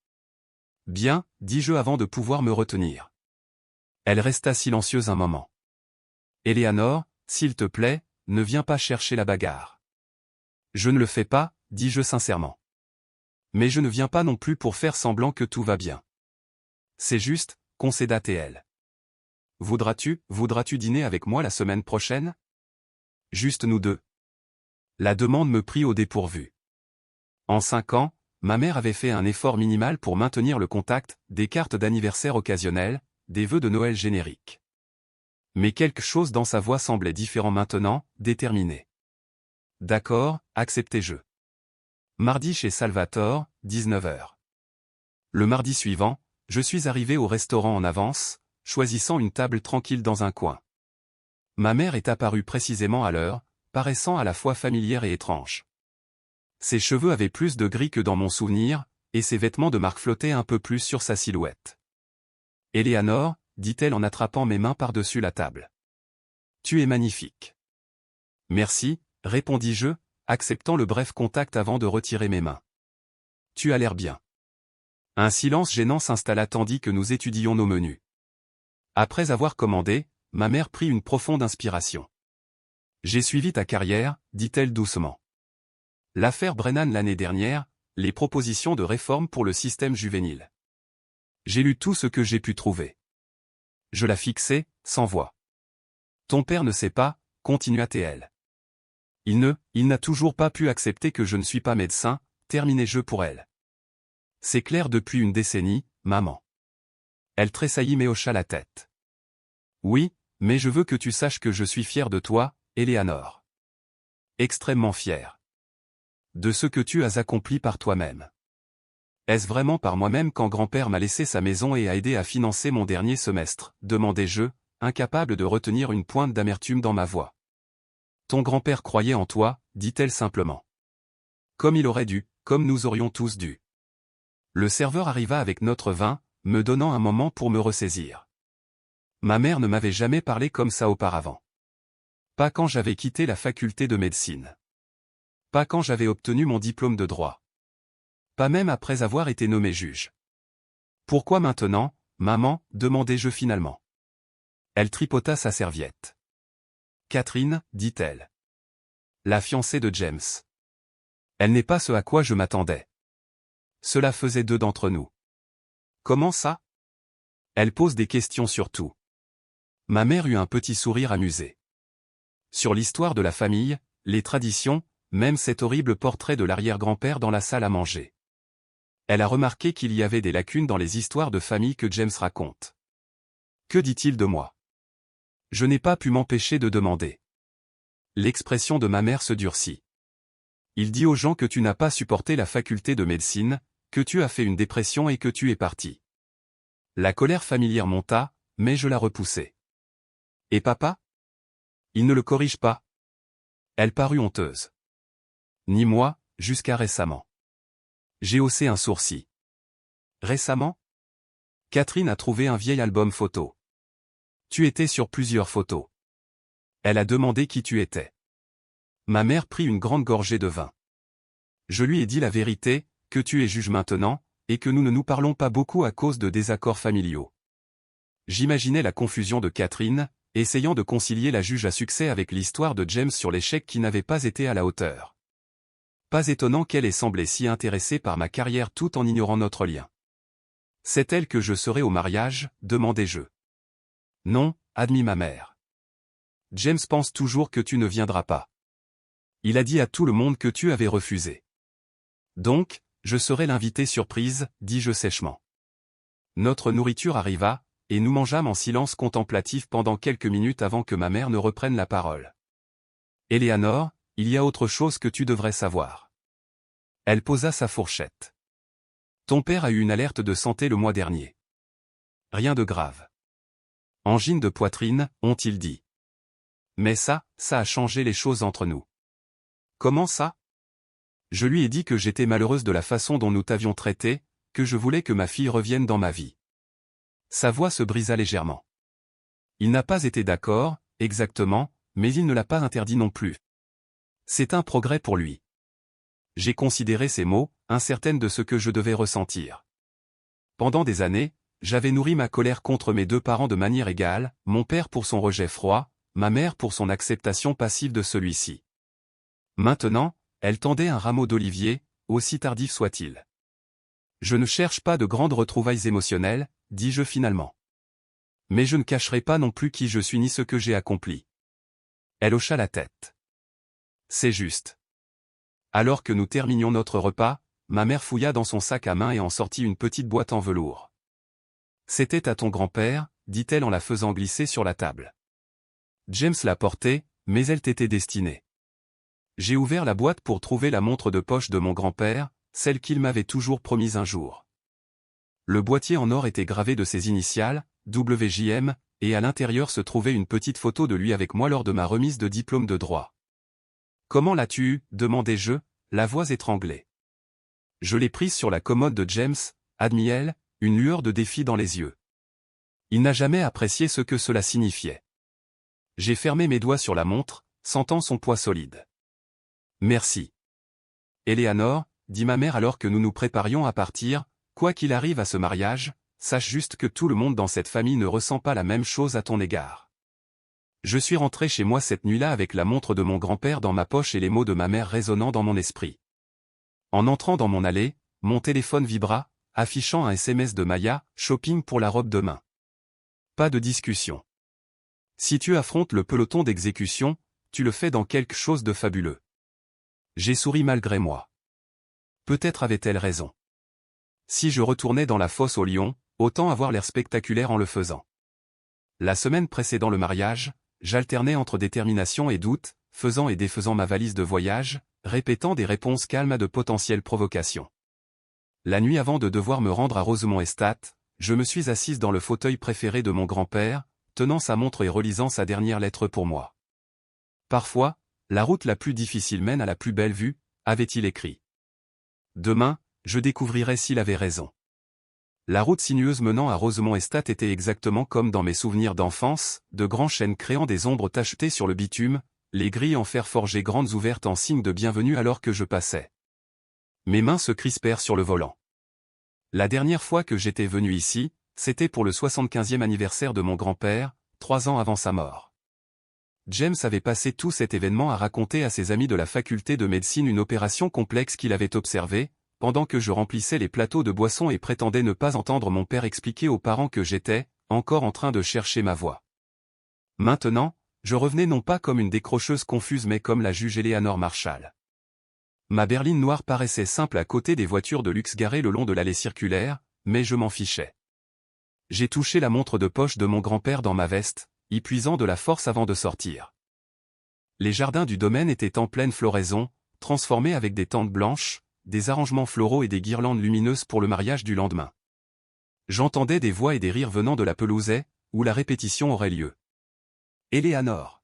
S1: Bien, dis-je avant de pouvoir me retenir. Elle resta silencieuse un moment. Éléanore, s'il te plaît, ne viens pas chercher la bagarre. Je ne le fais pas, dis-je sincèrement. Mais je ne viens pas non plus pour faire semblant que tout va bien. C'est juste, concéda-t-elle. Voudras-tu dîner avec moi la semaine prochaine? Juste nous deux. La demande me prit au dépourvu. En 5 ans, ma mère avait fait un effort minimal pour maintenir le contact, des cartes d'anniversaire occasionnelles, des vœux de Noël génériques. Mais quelque chose dans sa voix semblait différent maintenant, déterminé. D'accord, acceptai-je. Mardi chez Salvatore, 19h. Le mardi suivant, je suis arrivé au restaurant en avance, choisissant une table tranquille dans un coin. Ma mère est apparue précisément à l'heure, paraissant à la fois familière et étrange. Ses cheveux avaient plus de gris que dans mon souvenir, et ses vêtements de marque flottaient un peu plus sur sa silhouette. Éléanore, dit-elle en attrapant mes mains par-dessus la table. Tu es magnifique. Merci, répondis-je, acceptant le bref contact avant de retirer mes mains. Tu as l'air bien. Un silence gênant s'installa tandis que nous étudions nos menus. Après avoir commandé, ma mère prit une profonde inspiration. J'ai suivi ta carrière, dit-elle doucement. L'affaire Brennan l'année dernière, les propositions de réforme pour le système juvénile. J'ai lu tout ce que j'ai pu trouver. Je la fixai, sans voix. Ton père ne sait pas, continua-t-elle. Il n'a toujours pas pu accepter que je ne suis pas médecin, terminai-je pour elle. C'est clair depuis une décennie, maman. Elle tressaillit mais hocha la tête. Oui, mais je veux que tu saches que je suis fier de toi, Éléanore. Extrêmement fier. De ce que tu as accompli par toi-même. Est-ce vraiment par moi-même quand grand-père m'a laissé sa maison et a aidé à financer mon dernier semestre, demandai-je, incapable de retenir une pointe d'amertume dans ma voix. Ton grand-père croyait en toi, dit-elle simplement. Comme il aurait dû, comme nous aurions tous dû. Le serveur arriva avec notre vin, me donnant un moment pour me ressaisir. Ma mère ne m'avait jamais parlé comme ça auparavant. Pas quand j'avais quitté la faculté de médecine. Pas quand j'avais obtenu mon diplôme de droit. Pas même après avoir été nommé juge. Pourquoi maintenant, maman, demandai-je finalement. Elle tripota sa serviette. Catherine, dit-elle. La fiancée de James. Elle n'est pas ce à quoi je m'attendais. Cela faisait 2 d'entre nous. Comment ça? Elle pose des questions sur tout. Ma mère eut un petit sourire amusé. Sur l'histoire de la famille, les traditions, même cet horrible portrait de l'arrière-grand-père dans la salle à manger. Elle a remarqué qu'il y avait des lacunes dans les histoires de famille que James raconte. Que dit-il de moi? Je n'ai pas pu m'empêcher de demander. L'expression de ma mère se durcit. Il dit aux gens que tu n'as pas supporté la faculté de médecine, que tu as fait une dépression et que tu es parti. La colère familière monta, mais je la repoussai. Et papa? Il ne le corrige pas. Elle parut honteuse. Ni moi, jusqu'à récemment. J'ai haussé un sourcil. Récemment? Catherine a trouvé un vieil album photo. Tu étais sur plusieurs photos. Elle a demandé qui tu étais. Ma mère prit une grande gorgée de vin. Je lui ai dit la vérité, que tu es juge maintenant, et que nous ne nous parlons pas beaucoup à cause de désaccords familiaux. J'imaginais la confusion de Catherine, essayant de concilier la juge à succès avec l'histoire de James sur l'échec qui n'avait pas été à la hauteur. Pas étonnant qu'elle ait semblé si intéressée par ma carrière tout en ignorant notre lien. C'est elle que je serai au mariage, demandai-je. Non, admit ma mère. James pense toujours que tu ne viendras pas. Il a dit à tout le monde que tu avais refusé. Donc, je serai l'invité surprise, dis-je sèchement. Notre nourriture arriva, et nous mangeâmes en silence contemplatif pendant quelques minutes avant que ma mère ne reprenne la parole. « Éléanore, il y a autre chose que tu devrais savoir. » Elle posa sa fourchette. « Ton père a eu une alerte de santé le mois dernier. Rien de grave. Angine de poitrine, ont-ils dit. Mais ça a changé les choses entre nous. » « Comment ça ? » Je lui ai dit que j'étais malheureuse de la façon dont nous t'avions traité, que je voulais que ma fille revienne dans ma vie. Sa voix se brisa légèrement. Il n'a pas été d'accord, exactement, mais il ne l'a pas interdit non plus. C'est un progrès pour lui. J'ai considéré ces mots, incertaine de ce que je devais ressentir. Pendant des années, j'avais nourri ma colère contre mes deux parents de manière égale, mon père pour son rejet froid, ma mère pour son acceptation passive de celui-ci. Maintenant, elle tendait un rameau d'olivier, aussi tardif soit-il. Je ne cherche pas de grandes retrouvailles émotionnelles, dis-je finalement. Mais je ne cacherai pas non plus qui je suis ni ce que j'ai accompli. Elle hocha la tête. C'est juste. Alors que nous terminions notre repas, ma mère fouilla dans son sac à main et en sortit une petite boîte en velours. C'était à ton grand-père, dit-elle en la faisant glisser sur la table. James la portait, mais elle t'était destinée. J'ai ouvert la boîte pour trouver la montre de poche de mon grand-père, celle qu'il m'avait toujours promise un jour. Le boîtier en or était gravé de ses initiales, WJM, et à l'intérieur se trouvait une petite photo de lui avec moi lors de ma remise de diplôme de droit. « Comment l'as-tu eu » demandai-je, la voix étranglée. Je l'ai prise sur la commode de James, admit-elle, une lueur de défi dans les yeux. Il n'a jamais apprécié ce que cela signifiait. J'ai fermé mes doigts sur la montre, sentant son poids solide. Merci. Éléanore, dit ma mère alors que nous nous préparions à partir, quoi qu'il arrive à ce mariage, sache juste que tout le monde dans cette famille ne ressent pas la même chose à ton égard. Je suis rentré chez moi cette nuit-là avec la montre de mon grand-père dans ma poche et les mots de ma mère résonnant dans mon esprit. En entrant dans mon allée, mon téléphone vibra, affichant un SMS de Maya, shopping pour la robe demain. Pas de discussion. Si tu affrontes le peloton d'exécution, tu le fais dans quelque chose de fabuleux. J'ai souri malgré moi. Peut-être avait-elle raison. Si je retournais dans la fosse au lion, autant avoir l'air spectaculaire en le faisant. La semaine précédant le mariage, j'alternais entre détermination et doute, faisant et défaisant ma valise de voyage, répétant des réponses calmes à de potentielles provocations. La nuit avant de devoir me rendre à Rosemont-Estate, je me suis assise dans le fauteuil préféré de mon grand-père, tenant sa montre et relisant sa dernière lettre pour moi. Parfois, la route la plus difficile mène à la plus belle vue, avait-il écrit. Demain, je découvrirai s'il avait raison. La route sinueuse menant à Rosemont-Estate était exactement comme dans mes souvenirs d'enfance, de grands chênes créant des ombres tachetées sur le bitume, les grilles en fer forgé grandes ouvertes en signe de bienvenue alors que je passais. Mes mains se crispèrent sur le volant. La dernière fois que j'étais venu ici, c'était pour le 75e anniversaire de mon grand-père, 3 ans avant sa mort. James avait passé tout cet événement à raconter à ses amis de la faculté de médecine une opération complexe qu'il avait observée, pendant que je remplissais les plateaux de boissons et prétendais ne pas entendre mon père expliquer aux parents que j'étais, encore en train de chercher ma voie. Maintenant, je revenais non pas comme une décrocheuse confuse mais comme la juge Éléanore Marshall. Ma berline noire paraissait simple à côté des voitures de luxe garées le long de l'allée circulaire, mais je m'en fichais. J'ai touché la montre de poche de mon grand-père dans ma veste, y puisant de la force avant de sortir. Les jardins du domaine étaient en pleine floraison, transformés avec des tentes blanches, des arrangements floraux et des guirlandes lumineuses pour le mariage du lendemain. J'entendais des voix et des rires venant de la pelousée, où la répétition aurait lieu. Éléanore.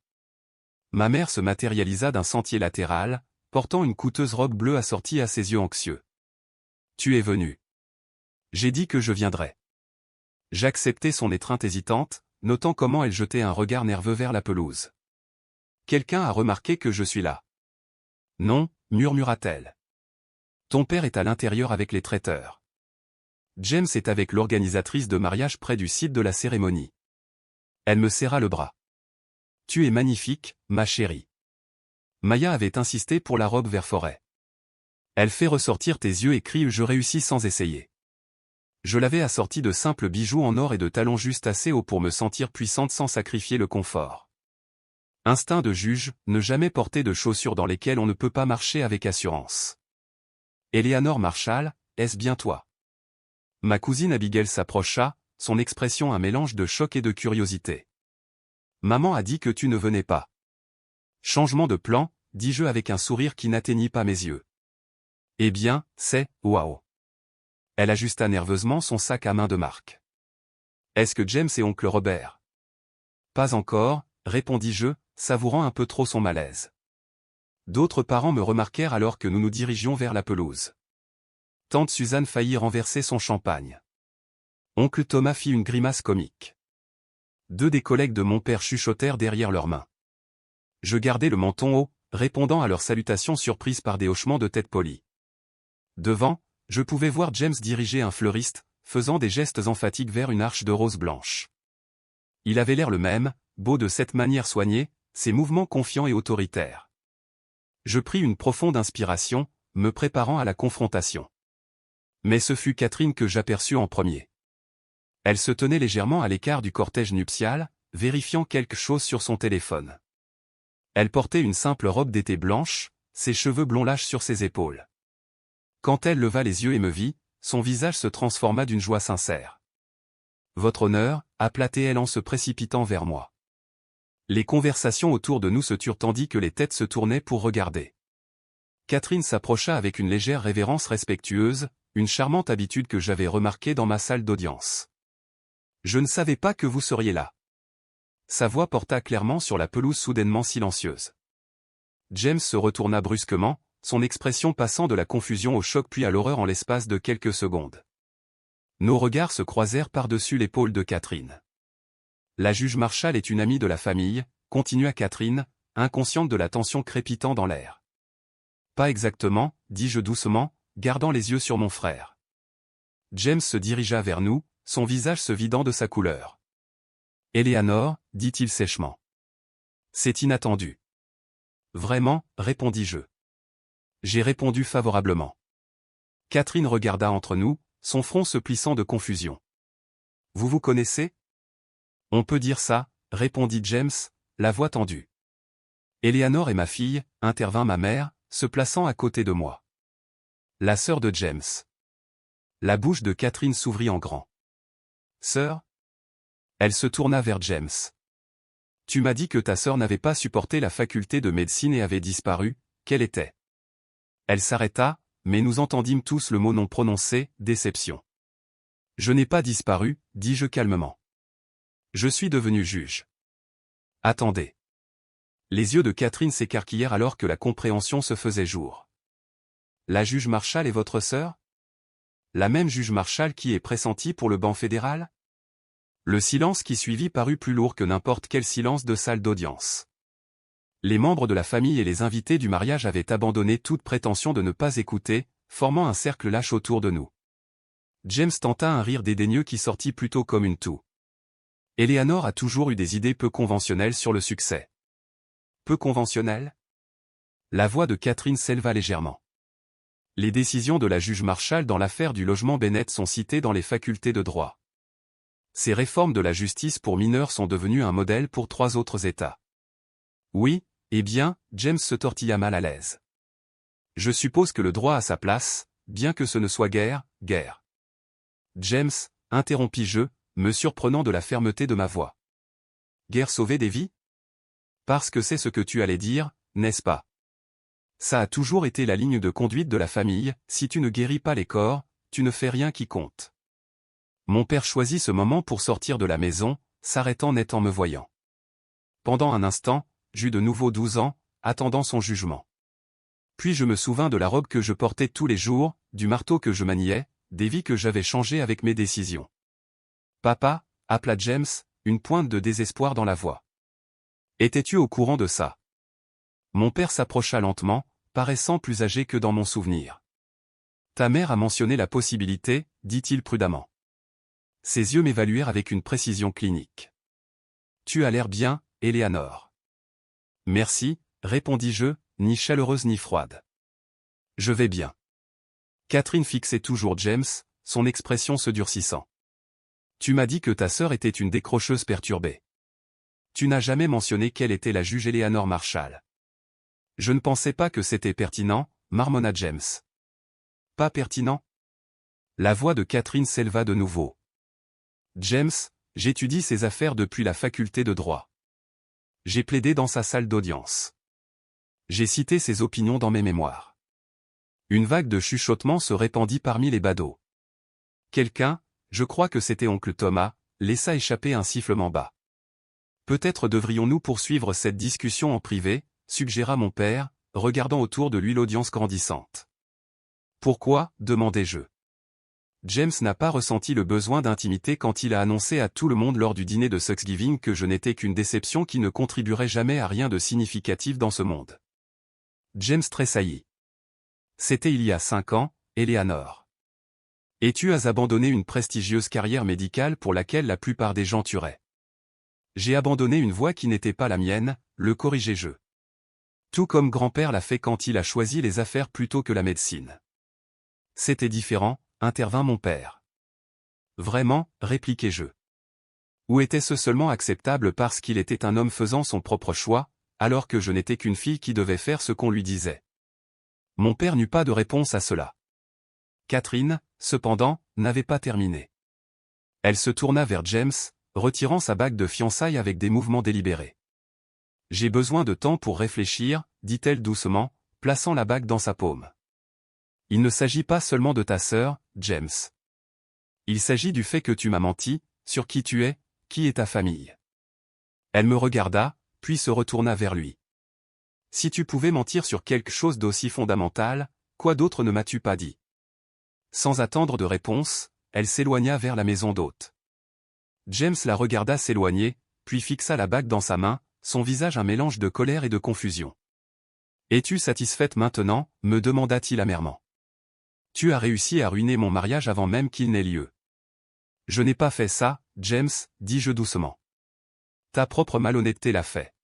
S1: Ma mère se matérialisa d'un sentier latéral, portant une coûteuse robe bleue assortie à ses yeux anxieux. Tu es venu. J'ai dit que je viendrais. J'acceptai son étreinte hésitante, notant comment elle jetait un regard nerveux vers la pelouse. Quelqu'un a remarqué que je suis là. Non, murmura-t-elle. Ton père est à l'intérieur avec les traiteurs. James est avec l'organisatrice de mariage près du site de la cérémonie. Elle me serra le bras. Tu es magnifique, ma chérie. Maya avait insisté pour la robe vert forêt. Elle fait ressortir tes yeux et crie je réussis sans essayer. Je l'avais assortie de simples bijoux en or et de talons juste assez hauts pour me sentir puissante sans sacrifier le confort. Instinct de juge, ne jamais porter de chaussures dans lesquelles on ne peut pas marcher avec assurance. Éléanore Marshall, est-ce bien toi? Ma cousine Abigail s'approcha, son expression un mélange de choc et de curiosité. Maman a dit que tu ne venais pas. Changement de plan, dis-je avec un sourire qui n'atteignit pas mes yeux. Eh bien, c'est, waouh. Elle ajusta nerveusement son sac à main de marque. Est-ce que James et oncle Robert? Pas encore, répondis-je, savourant un peu trop son malaise. D'autres parents me remarquèrent alors que nous nous dirigions vers la pelouse. Tante Suzanne faillit renverser son champagne. Oncle Thomas fit une grimace comique. Deux des collègues de mon père chuchotèrent derrière leurs mains. Je gardai le menton haut, répondant à leurs salutations surprises par des hochements de tête polis. Devant, je pouvais voir James diriger un fleuriste, faisant des gestes emphatiques vers une arche de roses blanches. Il avait l'air le même, beau de cette manière soignée, ses mouvements confiants et autoritaires. Je pris une profonde inspiration, me préparant à la confrontation. Mais ce fut Catherine que j'aperçus en premier. Elle se tenait légèrement à l'écart du cortège nuptial, vérifiant quelque chose sur son téléphone. Elle portait une simple robe d'été blanche, ses cheveux blonds lâches sur ses épaules. Quand elle leva les yeux et me vit, son visage se transforma d'une joie sincère. « Votre honneur » appela-t-elle en se précipitant vers moi. Les conversations autour de nous se turent tandis que les têtes se tournaient pour regarder. Catherine s'approcha avec une légère révérence respectueuse, une charmante habitude que j'avais remarquée dans ma salle d'audience. « Je ne savais pas que vous seriez là. » Sa voix porta clairement sur la pelouse soudainement silencieuse. James se retourna brusquement, son expression passant de la confusion au choc puis à l'horreur en l'espace de quelques secondes. Nos regards se croisèrent par-dessus l'épaule de Catherine. La juge Marshall est une amie de la famille, continua Catherine, inconsciente de la tension crépitant dans l'air. Pas exactement, dis-je doucement, gardant les yeux sur mon frère. James se dirigea vers nous, son visage se vidant de sa couleur. Eleanor, dit-il sèchement. C'est inattendu. Vraiment, répondis-je. J'ai répondu favorablement. Catherine regarda entre nous, son front se plissant de confusion. Vous vous connaissez? On peut dire ça, répondit James, la voix tendue. Eleanor est ma fille, intervint ma mère, se plaçant à côté de moi. La sœur de James. La bouche de Catherine s'ouvrit en grand. Sœur? Elle se tourna vers James. Tu m'as dit que ta sœur n'avait pas supporté la faculté de médecine et avait disparu, quelle était? Elle s'arrêta, mais nous entendîmes tous le mot non prononcé, déception. Je n'ai pas disparu, dis-je calmement. Je suis devenu juge. Attendez. Les yeux de Catherine s'écarquillèrent alors que la compréhension se faisait jour. La juge Marshall est votre sœur? La même juge Marshall qui est pressentie pour le banc fédéral? Le silence qui suivit parut plus lourd que n'importe quel silence de salle d'audience. Les membres de la famille et les invités du mariage avaient abandonné toute prétention de ne pas écouter, formant un cercle lâche autour de nous. James tenta un rire dédaigneux qui sortit plutôt comme une toux. Eleanor a toujours eu des idées peu conventionnelles sur le succès. Peu conventionnelles? La voix de Catherine s'éleva légèrement. Les décisions de la juge Marshall dans l'affaire du logement Bennett sont citées dans les facultés de droit. Ces réformes de la justice pour mineurs sont devenues un modèle pour 3 autres États. Oui, eh bien, James se tortilla mal à l'aise. Je suppose que le droit a sa place, bien que ce ne soit guère. James, interrompis-je, me surprenant de la fermeté de ma voix. Guerre sauver des vies? Parce que c'est ce que tu allais dire, n'est-ce pas? Ça a toujours été la ligne de conduite de la famille, si tu ne guéris pas les corps, tu ne fais rien qui compte. Mon père choisit ce moment pour sortir de la maison, s'arrêtant net en me voyant. Pendant un instant, j'eus de nouveau 12 ans, attendant son jugement. Puis je me souvins de la robe que je portais tous les jours, du marteau que je maniais, des vies que j'avais changées avec mes décisions. Papa, appela James, une pointe de désespoir dans la voix. Étais-tu au courant de ça? Mon père s'approcha lentement, paraissant plus âgé que dans mon souvenir. Ta mère a mentionné la possibilité, dit-il prudemment. Ses yeux m'évaluèrent avec une précision clinique. Tu as l'air bien, Eleanor. Merci, répondis-je, ni chaleureuse ni froide. Je vais bien. Catherine fixait toujours James, son expression se durcissant. Tu m'as dit que ta sœur était une décrocheuse perturbée. Tu n'as jamais mentionné quelle était la juge Eleanor Marshall. Je ne pensais pas que c'était pertinent, marmonna James. Pas pertinent? La voix de Catherine s'éleva de nouveau. James, j'étudie ces affaires depuis la faculté de droit. J'ai plaidé dans sa salle d'audience. J'ai cité ses opinions dans mes mémoires. Une vague de chuchotements se répandit parmi les badauds. Quelqu'un, je crois que c'était oncle Thomas, laissa échapper un sifflement bas. Peut-être devrions-nous poursuivre cette discussion en privé, suggéra mon père, regardant autour de lui l'audience grandissante. Pourquoi, demandai-je. James n'a pas ressenti le besoin d'intimité quand il a annoncé à tout le monde lors du dîner de Thanksgiving que je n'étais qu'une déception qui ne contribuerait jamais à rien de significatif dans ce monde. James tressaillit. C'était il y a 5 ans, Eleanor. Et tu as abandonné une prestigieuse carrière médicale pour laquelle la plupart des gens tueraient. J'ai abandonné une voie qui n'était pas la mienne, le corrigeai-je. Tout comme grand-père l'a fait quand il a choisi les affaires plutôt que la médecine. C'était différent, intervint mon père. Vraiment, répliquai-je. Ou était-ce seulement acceptable parce qu'il était un homme faisant son propre choix, alors que je n'étais qu'une fille qui devait faire ce qu'on lui disait? Mon père n'eut pas de réponse à cela. Catherine, cependant, n'avait pas terminé. Elle se tourna vers James, retirant sa bague de fiançailles avec des mouvements délibérés. J'ai besoin de temps pour réfléchir, dit-elle doucement, plaçant la bague dans sa paume. Il ne s'agit pas seulement de ta sœur, James. Il s'agit du fait que tu m'as menti, sur qui tu es, qui est ta famille. Elle me regarda, puis se retourna vers lui. Si tu pouvais mentir sur quelque chose d'aussi fondamental, quoi d'autre ne m'as-tu pas dit? Sans attendre de réponse, elle s'éloigna vers la maison d'hôte. James la regarda s'éloigner, puis fixa la bague dans sa main, son visage un mélange de colère et de confusion. « Es-tu satisfaite maintenant » me demanda-t-il amèrement. « Tu as réussi à ruiner mon mariage avant même qu'il n'ait lieu. »« Je n'ai pas fait ça, James, dis-je doucement. Ta propre malhonnêteté l'a fait. »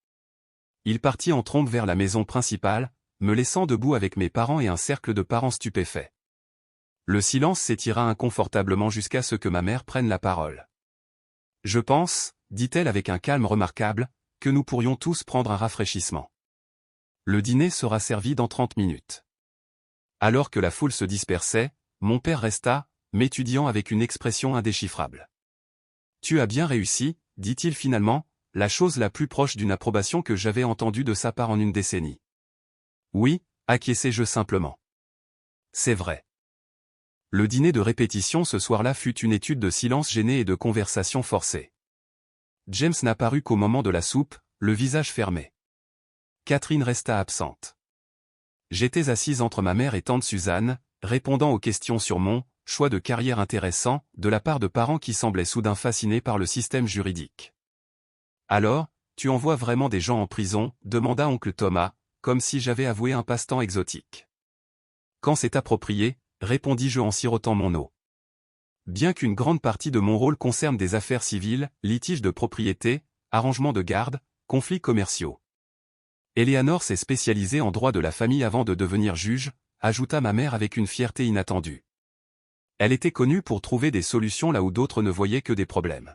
S1: Il partit en trombe vers la maison principale, me laissant debout avec mes parents et un cercle de parents stupéfaits. Le silence s'étira inconfortablement jusqu'à ce que ma mère prenne la parole. « Je pense, dit-elle avec un calme remarquable, que nous pourrions tous prendre un rafraîchissement. Le dîner sera servi dans 30 minutes. » Alors que la foule se dispersait, mon père resta, m'étudiant avec une expression indéchiffrable. « Tu as bien réussi, dit-il finalement, la chose la plus proche d'une approbation que j'avais entendue de sa part en une décennie. »« Oui, acquiesçai-je simplement. »« C'est vrai. » Le dîner de répétition ce soir-là fut une étude de silence gêné et de conversation forcée. James n'apparut qu'au moment de la soupe, le visage fermé. Catherine resta absente. J'étais assise entre ma mère et tante Suzanne, répondant aux questions sur mon choix de carrière intéressant, de la part de parents qui semblaient soudain fascinés par le système juridique. « Alors, tu envoies vraiment des gens en prison » demanda oncle Thomas, comme si j'avais avoué un passe-temps exotique. « Quand c'est approprié » répondis-je en sirotant mon eau. Bien qu'une grande partie de mon rôle concerne des affaires civiles, litiges de propriété, arrangements de garde, conflits commerciaux. Eleanor s'est spécialisée en droit de la famille avant de devenir juge, ajouta ma mère avec une fierté inattendue. Elle était connue pour trouver des solutions là où d'autres ne voyaient que des problèmes.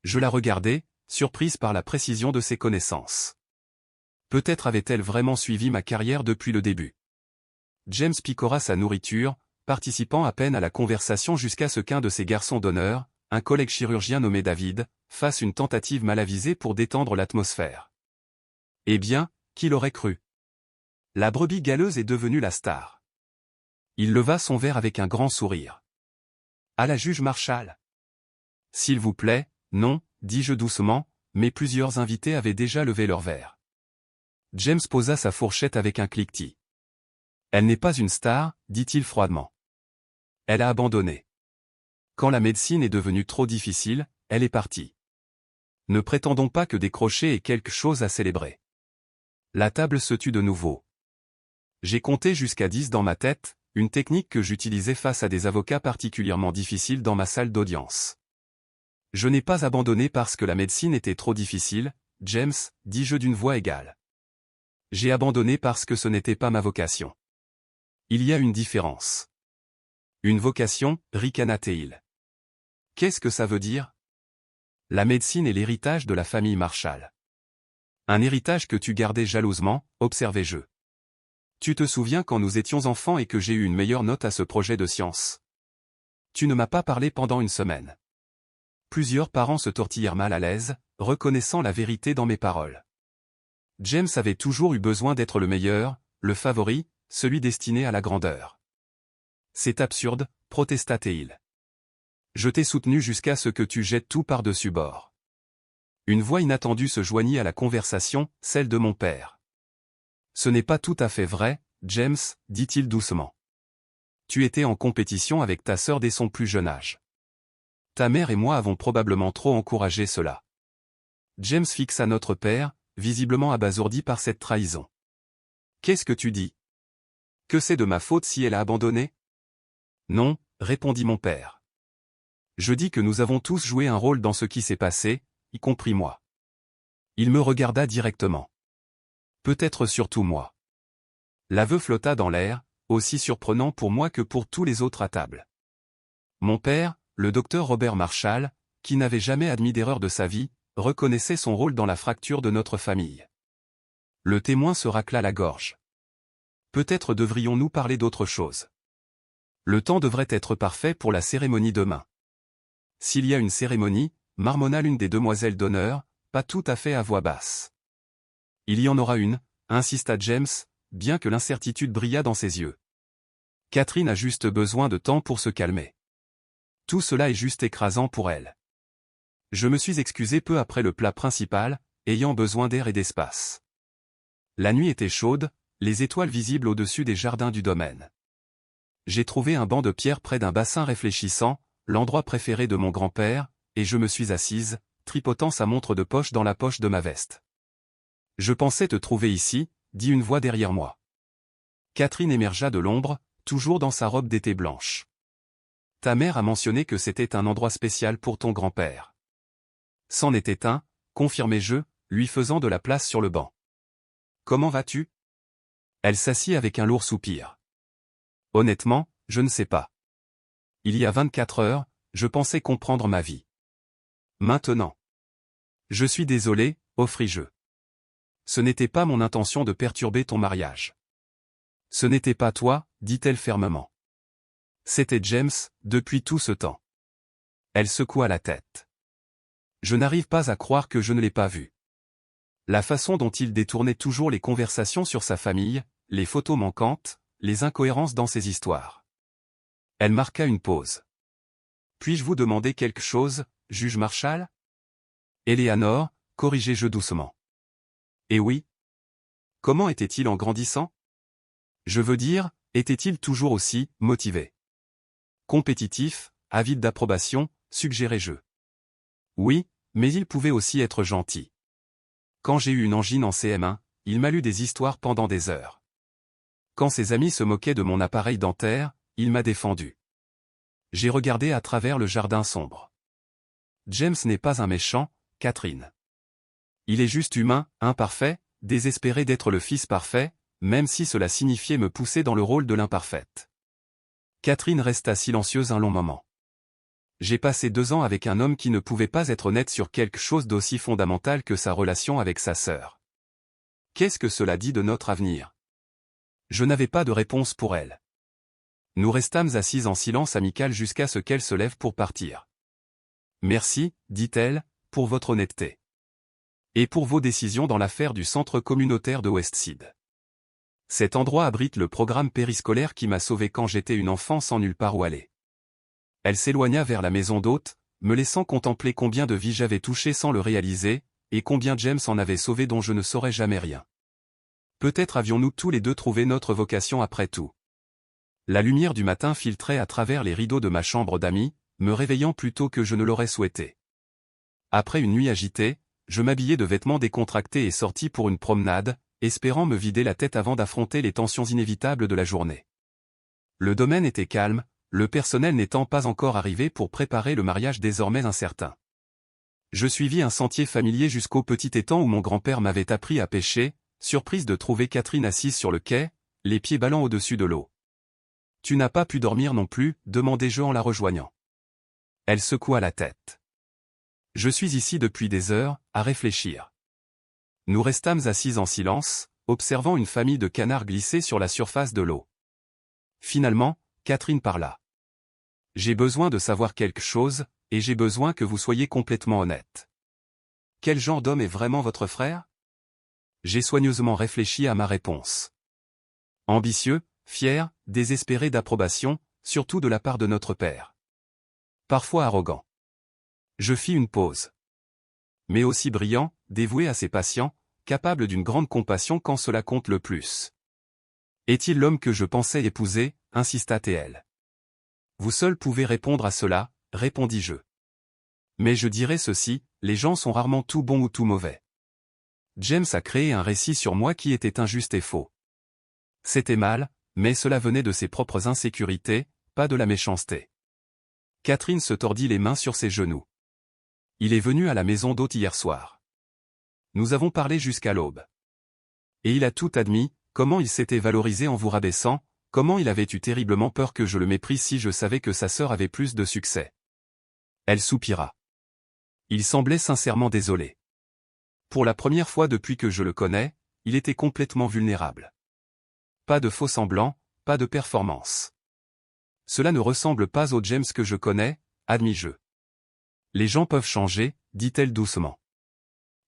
S1: Je la regardais, surprise par la précision de ses connaissances. Peut-être avait-elle vraiment suivi ma carrière depuis le début. James picora sa nourriture, participant à peine à la conversation jusqu'à ce qu'un de ses garçons d'honneur, un collègue chirurgien nommé David, fasse une tentative mal avisée pour détendre l'atmosphère. Eh bien, qui l'aurait cru? La brebis galeuse est devenue la star. Il leva son verre avec un grand sourire. À la juge Marshall. S'il vous plaît, non, dis-je doucement, mais plusieurs invités avaient déjà levé leur verre. James posa sa fourchette avec un cliquetis. Elle n'est pas une star, dit-il froidement. Elle a abandonné. Quand la médecine est devenue trop difficile, elle est partie. Ne prétendons pas que décrocher est quelque chose à célébrer. La table se tut de nouveau. J'ai compté jusqu'à 10 dans ma tête, une technique que j'utilisais face à des avocats particulièrement difficiles dans ma salle d'audience. Je n'ai pas abandonné parce que la médecine était trop difficile, James, dis-je d'une voix égale. J'ai abandonné parce que ce n'était pas ma vocation. Il y a une différence. Une vocation, ricana-t-il. Qu'est-ce que ça veut dire? La médecine est l'héritage de la famille Marshall. Un héritage que tu gardais jalousement, observai-je. Tu te souviens quand nous étions enfants et que j'ai eu une meilleure note à ce projet de science? Tu ne m'as pas parlé pendant une semaine. Plusieurs parents se tortillèrent mal à l'aise, reconnaissant la vérité dans mes paroles. James avait toujours eu besoin d'être le meilleur, le favori, celui destiné à la grandeur. C'est absurde, protesta Théil. Je t'ai soutenu jusqu'à ce que tu jettes tout par-dessus bord. Une voix inattendue se joignit à la conversation, celle de mon père. Ce n'est pas tout à fait vrai, James, dit-il doucement. Tu étais en compétition avec ta sœur dès son plus jeune âge. Ta mère et moi avons probablement trop encouragé cela. James fixa notre père, visiblement abasourdi par cette trahison. Qu'est-ce que tu dis? Que c'est de ma faute si elle a abandonné? Non, répondit mon père. Je dis que nous avons tous joué un rôle dans ce qui s'est passé, y compris moi. Il me regarda directement. Peut-être surtout moi. L'aveu flotta dans l'air, aussi surprenant pour moi que pour tous les autres à table. Mon père, le docteur Robert Marshall, qui n'avait jamais admis d'erreur de sa vie, reconnaissait son rôle dans la fracture de notre famille. Le témoin se racla la gorge. Peut-être devrions-nous parler d'autre chose. Le temps devrait être parfait pour la cérémonie demain. S'il y a une cérémonie, marmonna l'une des demoiselles d'honneur, pas tout à fait à voix basse. Il y en aura une, insista James, bien que l'incertitude brillât dans ses yeux. Catherine a juste besoin de temps pour se calmer. Tout cela est juste écrasant pour elle. Je me suis excusé peu après le plat principal, ayant besoin d'air et d'espace. La nuit était chaude, les étoiles visibles au-dessus des jardins du domaine. J'ai trouvé un banc de pierre près d'un bassin réfléchissant, l'endroit préféré de mon grand-père, et je me suis assise, tripotant sa montre de poche dans la poche de ma veste. Je pensais te trouver ici, dit une voix derrière moi. Catherine émergea de l'ombre, toujours dans sa robe d'été blanche. Ta mère a mentionné que c'était un endroit spécial pour ton grand-père. C'en était un, confirmai-je, lui faisant de la place sur le banc. Comment vas-tu? Elle s'assit avec un lourd soupir. Honnêtement, je ne sais pas. Il y a 24 heures, je pensais comprendre ma vie. Maintenant. Je suis désolé, offris-je. Ce n'était pas mon intention de perturber ton mariage. Ce n'était pas toi, dit-elle fermement. C'était James, depuis tout ce temps. Elle secoua la tête. Je n'arrive pas à croire que je ne l'ai pas vu. La façon dont il détournait toujours les conversations sur sa famille, les photos manquantes, les incohérences dans ses histoires. Elle marqua une pause. Puis-je vous demander quelque chose, juge Marshall? Éléanore, corrigeai-je doucement. Eh oui. Comment était-il en grandissant? Je veux dire, était-il toujours aussi motivé? Compétitif, avide d'approbation, suggérai-je. Oui, mais il pouvait aussi être gentil. Quand j'ai eu une angine en CM1, il m'a lu des histoires pendant des heures. Quand ses amis se moquaient de mon appareil dentaire, il m'a défendu. J'ai regardé à travers le jardin sombre. James n'est pas un méchant, Catherine. Il est juste humain, imparfait, désespéré d'être le fils parfait, même si cela signifiait me pousser dans le rôle de l'imparfaite. Catherine resta silencieuse un long moment. J'ai passé 2 ans avec un homme qui ne pouvait pas être honnête sur quelque chose d'aussi fondamental que sa relation avec sa sœur. Qu'est-ce que cela dit de notre avenir? Je n'avais pas de réponse pour elle. Nous restâmes assises en silence amical jusqu'à ce qu'elle se lève pour partir. Merci, dit-elle, pour votre honnêteté. Et pour vos décisions dans l'affaire du centre communautaire de Westside. Cet endroit abrite le programme périscolaire qui m'a sauvé quand j'étais une enfant sans nulle part où aller. Elle s'éloigna vers la maison d'hôte, me laissant contempler combien de vies j'avais touchées sans le réaliser, et combien James en avait sauvé dont je ne saurais jamais rien. Peut-être avions-nous tous les deux trouvé notre vocation après tout. La lumière du matin filtrait à travers les rideaux de ma chambre d'amis, me réveillant plus tôt que je ne l'aurais souhaité. Après une nuit agitée, je m'habillai de vêtements décontractés et sortis pour une promenade, espérant me vider la tête avant d'affronter les tensions inévitables de la journée. Le domaine était calme, le personnel n'étant pas encore arrivé pour préparer le mariage désormais incertain. Je suivis un sentier familier jusqu'au petit étang où mon grand-père m'avait appris à pêcher, surprise de trouver Catherine assise sur le quai, les pieds ballants au-dessus de l'eau. « Tu n'as pas pu dormir non plus ?» demandai-je en la rejoignant. Elle secoua la tête. « Je suis ici depuis des heures, à réfléchir. » Nous restâmes assises en silence, observant une famille de canards glisser sur la surface de l'eau. Finalement, Catherine parla. « J'ai besoin de savoir quelque chose, et j'ai besoin que vous soyez complètement honnête. Quel genre d'homme est vraiment votre frère? J'ai soigneusement réfléchi à ma réponse. Ambitieux, fier, désespéré d'approbation, surtout de la part de notre père. Parfois arrogant. Je fis une pause. Mais aussi brillant, dévoué à ses patients, capable d'une grande compassion quand cela compte le plus. Est-il l'homme que je pensais épouser? Insista TL. Vous seul pouvez répondre à cela, répondis-je. Mais je dirais ceci, les gens sont rarement tout bons ou tout mauvais. James a créé un récit sur moi qui était injuste et faux. C'était mal, mais cela venait de ses propres insécurités, pas de la méchanceté. Catherine se tordit les mains sur ses genoux. Il est venu à la maison d'hôte hier soir. Nous avons parlé jusqu'à l'aube. Et il a tout admis, comment il s'était valorisé en vous rabaissant, comment il avait eu terriblement peur que je le méprise si je savais que sa sœur avait plus de succès. Elle soupira. Il semblait sincèrement désolé. Pour la première fois depuis que je le connais, il était complètement vulnérable. Pas de faux semblants, pas de performance. Cela ne ressemble pas au James que je connais, admis-je. Les gens peuvent changer, dit-elle doucement.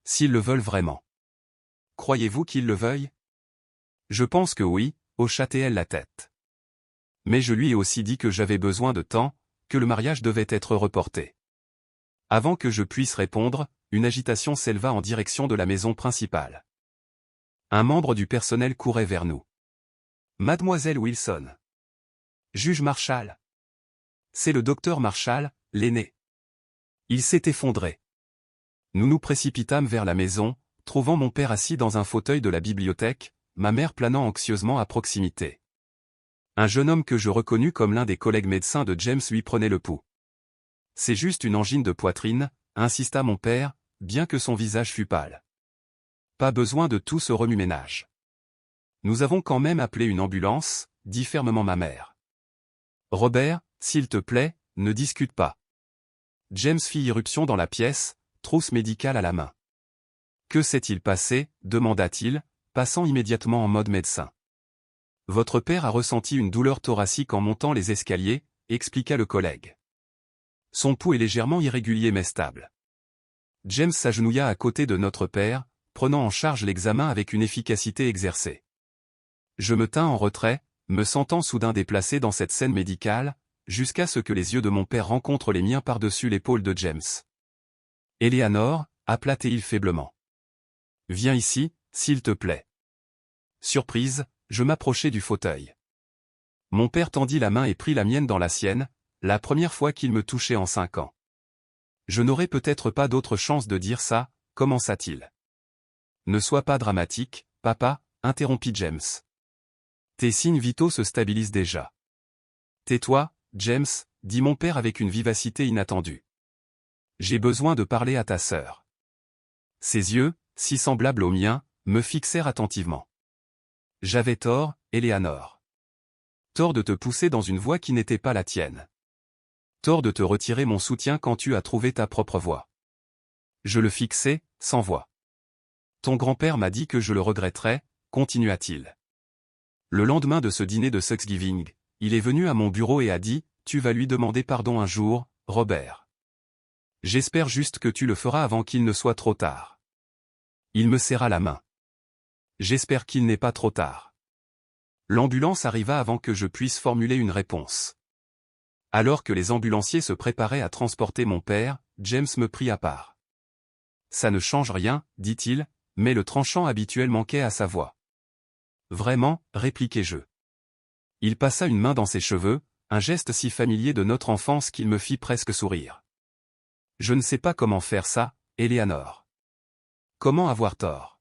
S1: S'ils le veulent vraiment. Croyez-vous qu'ils le veuillent? Je pense que oui, hocha-t-elle la tête. Mais je lui ai aussi dit que j'avais besoin de temps, que le mariage devait être reporté. Avant que je puisse répondre, une agitation s'éleva en direction de la maison principale. Un membre du personnel courait vers nous. Mademoiselle Wilson. Juge Marshall. C'est le docteur Marshall, l'aîné. Il s'est effondré. Nous nous précipitâmes vers la maison, trouvant mon père assis dans un fauteuil de la bibliothèque, ma mère planant anxieusement à proximité. Un jeune homme que je reconnus comme l'un des collègues médecins de James lui prenait le pouls. C'est juste une angine de poitrine, insista mon père, bien que son visage fût pâle. Pas besoin de tout ce remue-ménage. Nous avons quand même appelé une ambulance, dit fermement ma mère. Robert, s'il te plaît, ne discute pas. James fit irruption dans la pièce, trousse médicale à la main. Que s'est-il passé? Demanda-t-il, passant immédiatement en mode médecin. Votre père a ressenti une douleur thoracique en montant les escaliers, expliqua le collègue. Son pouls est légèrement irrégulier mais stable. James s'agenouilla à côté de notre père, prenant en charge l'examen avec une efficacité exercée. Je me tins en retrait, me sentant soudain déplacé dans cette scène médicale, jusqu'à ce que les yeux de mon père rencontrent les miens par-dessus l'épaule de James. Eleanor, appela-t-il faiblement. Viens ici, s'il te plaît. Surprise, je m'approchai du fauteuil. Mon père tendit la main et prit la mienne dans la sienne, la première fois qu'il me touchait en 5 ans. Je n'aurais peut-être pas d'autre chance de dire ça, commença-t-il. Ne sois pas dramatique, papa, interrompit James. Tes signes vitaux se stabilisent déjà. Tais-toi, James, dit mon père avec une vivacité inattendue. J'ai besoin de parler à ta sœur. Ses yeux, si semblables aux miens, me fixèrent attentivement. J'avais tort, Eleanor. Tort de te pousser dans une voie qui n'était pas la tienne. Tort de te retirer mon soutien quand tu as trouvé ta propre voie. Je le fixai, sans voix. Ton grand-père m'a dit que je le regretterais, continua-t-il. Le lendemain de ce dîner de Thanksgiving, il est venu à mon bureau et a dit, tu vas lui demander pardon un jour, Robert. J'espère juste que tu le feras avant qu'il ne soit trop tard. Il me serra la main. J'espère qu'il n'est pas trop tard. L'ambulance arriva avant que je puisse formuler une réponse. Alors que les ambulanciers se préparaient à transporter mon père, James me prit à part. Ça ne change rien, dit-il, mais le tranchant habituel manquait à sa voix. Vraiment, répliquai-je. Il passa une main dans ses cheveux, un geste si familier de notre enfance qu'il me fit presque sourire. Je ne sais pas comment faire ça, Eleanor. Comment avoir tort?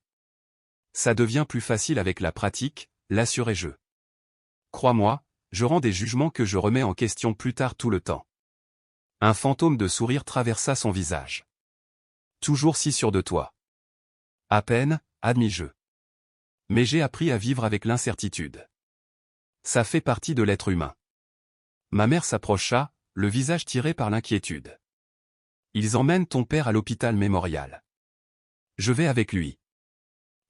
S1: Ça devient plus facile avec la pratique, l'assurai-je. Crois-moi, je rends des jugements que je remets en question plus tard tout le temps. Un fantôme de sourire traversa son visage. Toujours si sûr de toi. À peine, admis-je. Mais j'ai appris à vivre avec l'incertitude. Ça fait partie de l'être humain. Ma mère s'approcha, le visage tiré par l'inquiétude. Ils emmènent ton père à l'hôpital mémorial. Je vais avec lui.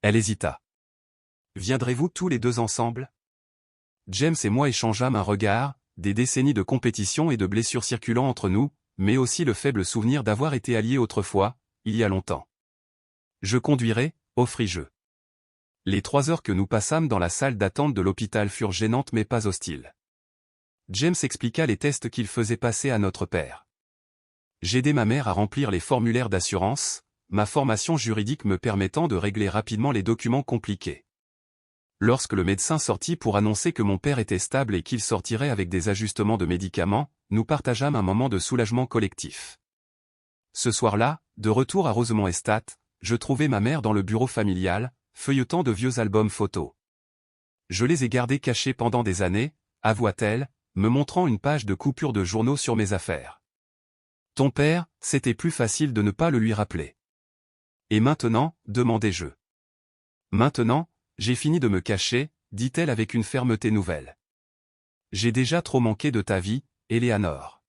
S1: Elle hésita. Viendrez-vous tous les deux ensemble? James et moi échangeâmes un regard, des décennies de compétition et de blessures circulant entre nous, mais aussi le faible souvenir d'avoir été allié autrefois, il y a longtemps. Je conduirai, offris-je. Les 3 heures que nous passâmes dans la salle d'attente de l'hôpital furent gênantes mais pas hostiles. James expliqua les tests qu'il faisait passer à notre père. J'aidai ma mère à remplir les formulaires d'assurance, ma formation juridique me permettant de régler rapidement les documents compliqués. Lorsque le médecin sortit pour annoncer que mon père était stable et qu'il sortirait avec des ajustements de médicaments, nous partageâmes un moment de soulagement collectif. Ce soir-là, de retour à Rosemont-Estate, je trouvai ma mère dans le bureau familial, feuilletant de vieux albums photos. Je les ai gardés cachés pendant des années, avoua-t-elle, me montrant une page de coupures de journaux sur mes affaires. Ton père, c'était plus facile de ne pas le lui rappeler. Et maintenant, demandai-je. Maintenant, j'ai fini de me cacher, dit-elle avec une fermeté nouvelle. J'ai déjà trop manqué de ta vie, Eleanor.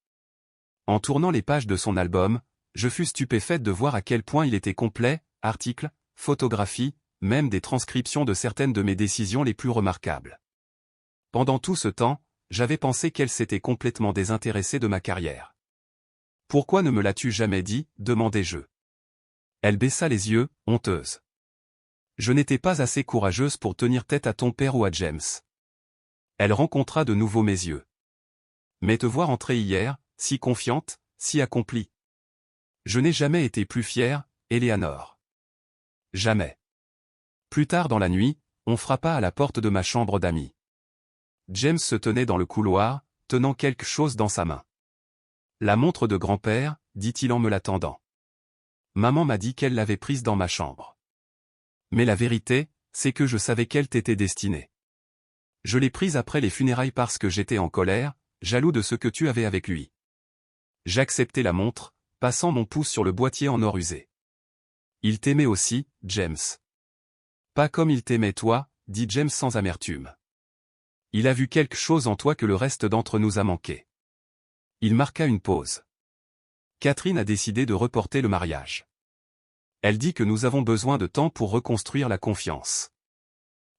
S1: En tournant les pages de son album, je fus stupéfaite de voir à quel point il était complet, articles, photographies, même des transcriptions de certaines de mes décisions les plus remarquables. Pendant tout ce temps, j'avais pensé qu'elle s'était complètement désintéressée de ma carrière. Pourquoi ne me l'as-tu jamais dit, demandai-je. Elle baissa les yeux, honteuse. Je n'étais pas assez courageuse pour tenir tête à ton père ou à James. Elle rencontra de nouveau mes yeux. Mais te voir entrer hier, si confiante, si accomplie. Je n'ai jamais été plus fière, Eleanor. Jamais. Plus tard dans la nuit, on frappa à la porte de ma chambre d'amis. James se tenait dans le couloir, tenant quelque chose dans sa main. La montre de grand-père, dit-il en me la tendant. Maman m'a dit qu'elle l'avait prise dans ma chambre. Mais la vérité, c'est que je savais qu'elle t'était destinée. Je l'ai prise après les funérailles parce que j'étais en colère, jaloux de ce que tu avais avec lui. J'acceptai la montre, passant mon pouce sur le boîtier en or usé. Il t'aimait aussi, James. Pas comme il t'aimait toi, dit James sans amertume. Il a vu quelque chose en toi que le reste d'entre nous a manqué. Il marqua une pause. Catherine a décidé de reporter le mariage. Elle dit que nous avons besoin de temps pour reconstruire la confiance.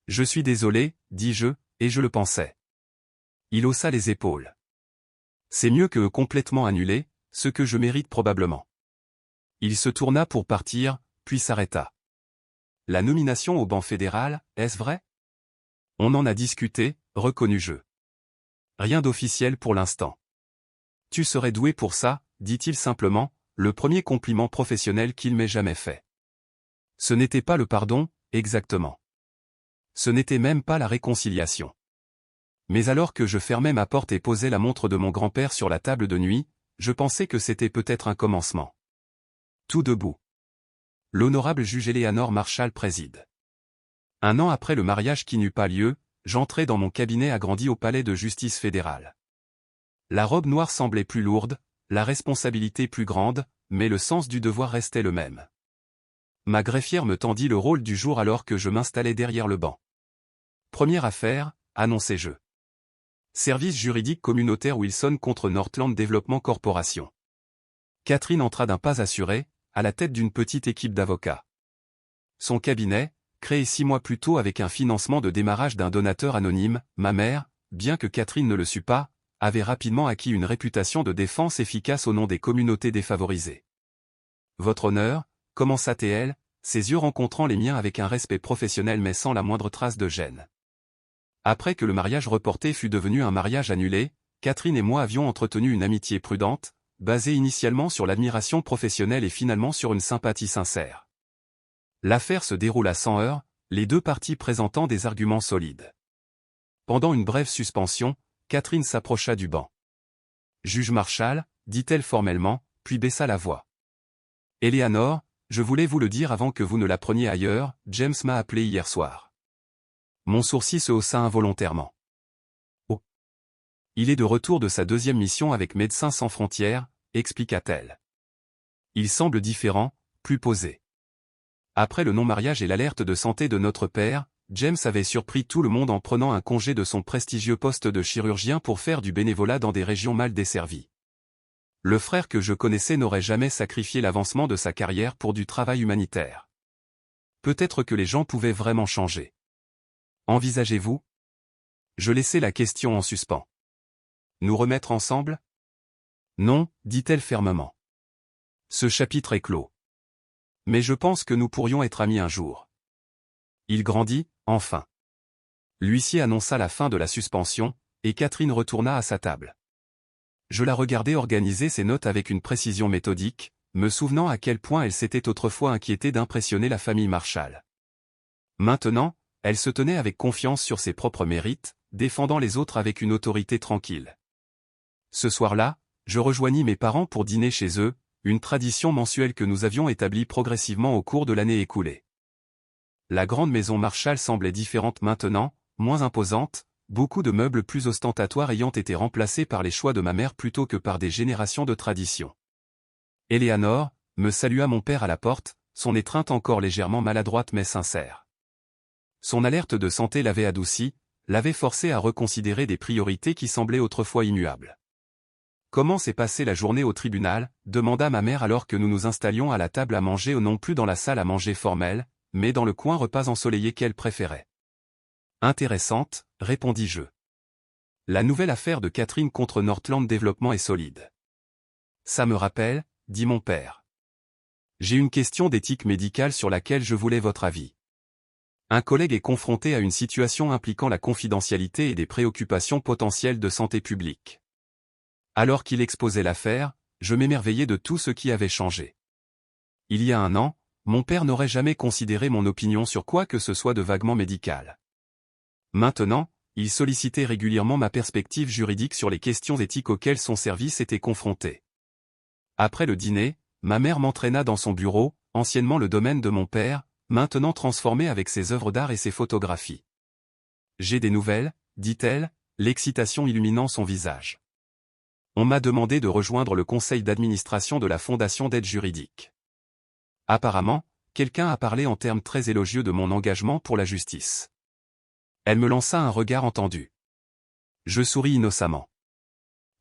S1: Je suis désolé, dis-je, et je le pensais. Il haussa les épaules. C'est mieux que complètement annulé, ce que je mérite probablement. Il se tourna pour partir, puis s'arrêta. La nomination au banc fédéral, est-ce vrai? On en a discuté, reconnus-je. Rien d'officiel pour l'instant. Tu serais doué pour ça, dit-il simplement, le premier compliment professionnel qu'il m'ait jamais fait. Ce n'était pas le pardon, exactement. Ce n'était même pas la réconciliation. Mais alors que je fermais ma porte et posais la montre de mon grand-père sur la table de nuit, je pensais que c'était peut-être un commencement. Tout debout. L'honorable juge Eleanor Marshall préside. 1 an après le mariage qui n'eut pas lieu, j'entrai dans mon cabinet agrandi au palais de justice fédéral. La robe noire semblait plus lourde, la responsabilité plus grande, mais le sens du devoir restait le même. Ma greffière me tendit le rôle du jour alors que je m'installais derrière le banc. Première affaire, annonçai-je. Service juridique communautaire Wilson contre Northland Development Corporation. Catherine entra d'un pas assuré, à la tête d'une petite équipe d'avocats. Son cabinet, créé 6 mois plus tôt avec un financement de démarrage d'un donateur anonyme, ma mère, bien que Catherine ne le sût pas, avait rapidement acquis une réputation de défense efficace au nom des communautés défavorisées. Votre honneur, commença-t-elle, ses yeux rencontrant les miens avec un respect professionnel mais sans la moindre trace de gêne. Après que le mariage reporté fut devenu un mariage annulé, Catherine et moi avions entretenu une amitié prudente, basée initialement sur l'admiration professionnelle et finalement sur une sympathie sincère. L'affaire se déroula sans heurts, les deux parties présentant des arguments solides. Pendant une brève suspension, Catherine s'approcha du banc. Juge Marshall, dit-elle formellement, puis baissa la voix. Eleanor, je voulais vous le dire avant que vous ne l'appreniez ailleurs, James m'a appelé hier soir. Mon sourcil se haussa involontairement. Oh. Il est de retour de sa 2e mission avec Médecins sans frontières, expliqua-t-elle. Il semble différent, plus posé. Après le non-mariage et l'alerte de santé de notre père, James avait surpris tout le monde en prenant un congé de son prestigieux poste de chirurgien pour faire du bénévolat dans des régions mal desservies. Le frère que je connaissais n'aurait jamais sacrifié l'avancement de sa carrière pour du travail humanitaire. Peut-être que les gens pouvaient vraiment changer. Envisagez-vous? Je laissai la question en suspens. Nous remettre ensemble? Non, dit-elle fermement. Ce chapitre est clos. Mais je pense que nous pourrions être amis un jour. Il grandit, enfin. L'huissier annonça la fin de la suspension, et Catherine retourna à sa table. Je la regardais organiser ses notes avec une précision méthodique, me souvenant à quel point elle s'était autrefois inquiétée d'impressionner la famille Marshall. Maintenant, elle se tenait avec confiance sur ses propres mérites, défendant les autres avec une autorité tranquille. Ce soir-là, je rejoignis mes parents pour dîner chez eux, une tradition mensuelle que nous avions établie progressivement au cours de l'année écoulée. La grande maison Marshall semblait différente maintenant, moins imposante, beaucoup de meubles plus ostentatoires ayant été remplacés par les choix de ma mère plutôt que par des générations de traditions. Eleanor me salua mon père à la porte, son étreinte encore légèrement maladroite mais sincère. Son alerte de santé l'avait adouci, l'avait forcé à reconsidérer des priorités qui semblaient autrefois immuables. « Comment s'est passée la journée au tribunal » demanda ma mère alors que nous nous installions à la table à manger non plus dans la salle à manger formelle, mais dans le coin repas ensoleillé qu'elle préférait. « Intéressante, répondis-je. La nouvelle affaire de Catherine contre Northland Développement est solide. Ça me rappelle, dit mon père. J'ai une question d'éthique médicale sur laquelle je voulais votre avis. Un collègue est confronté à une situation impliquant la confidentialité et des préoccupations potentielles de santé publique. Alors qu'il exposait l'affaire, je m'émerveillais de tout ce qui avait changé. Il y a un an, mon père n'aurait jamais considéré mon opinion sur quoi que ce soit de vaguement médical. Maintenant, il sollicitait régulièrement ma perspective juridique sur les questions éthiques auxquelles son service était confronté. Après le dîner, ma mère m'entraîna dans son bureau, anciennement le domaine de mon père, maintenant transformé avec ses œuvres d'art et ses photographies. « J'ai des nouvelles » dit-elle, l'excitation illuminant son visage. On m'a demandé de rejoindre le conseil d'administration de la Fondation d'aide juridique. Apparemment, quelqu'un a parlé en termes très élogieux de mon engagement pour la justice. Elle me lança un regard entendu. Je souris innocemment.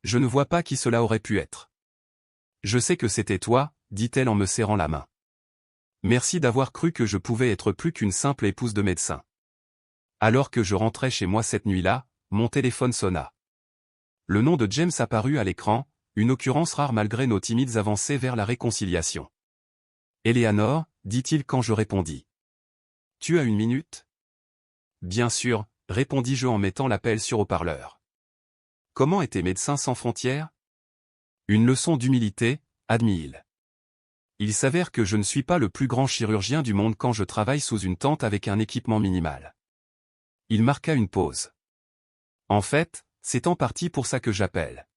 S1: Je ne vois pas qui cela aurait pu être. Je sais que c'était toi, dit-elle en me serrant la main. Merci d'avoir cru que je pouvais être plus qu'une simple épouse de médecin. Alors que je rentrais chez moi cette nuit-là, mon téléphone sonna. Le nom de James apparut à l'écran, une occurrence rare malgré nos timides avancées vers la réconciliation. Eleanor, dit-il quand je répondis. Tu as une minute ? Bien sûr, répondis-je en mettant l'appel sur haut-parleur. Comment était Médecins sans frontières ? Une leçon d'humilité, admit-il. Il s'avère que je ne suis pas le plus grand chirurgien du monde quand je travaille sous une tente avec un équipement minimal. Il marqua une pause. En fait, c'est en partie pour ça que j'appelle.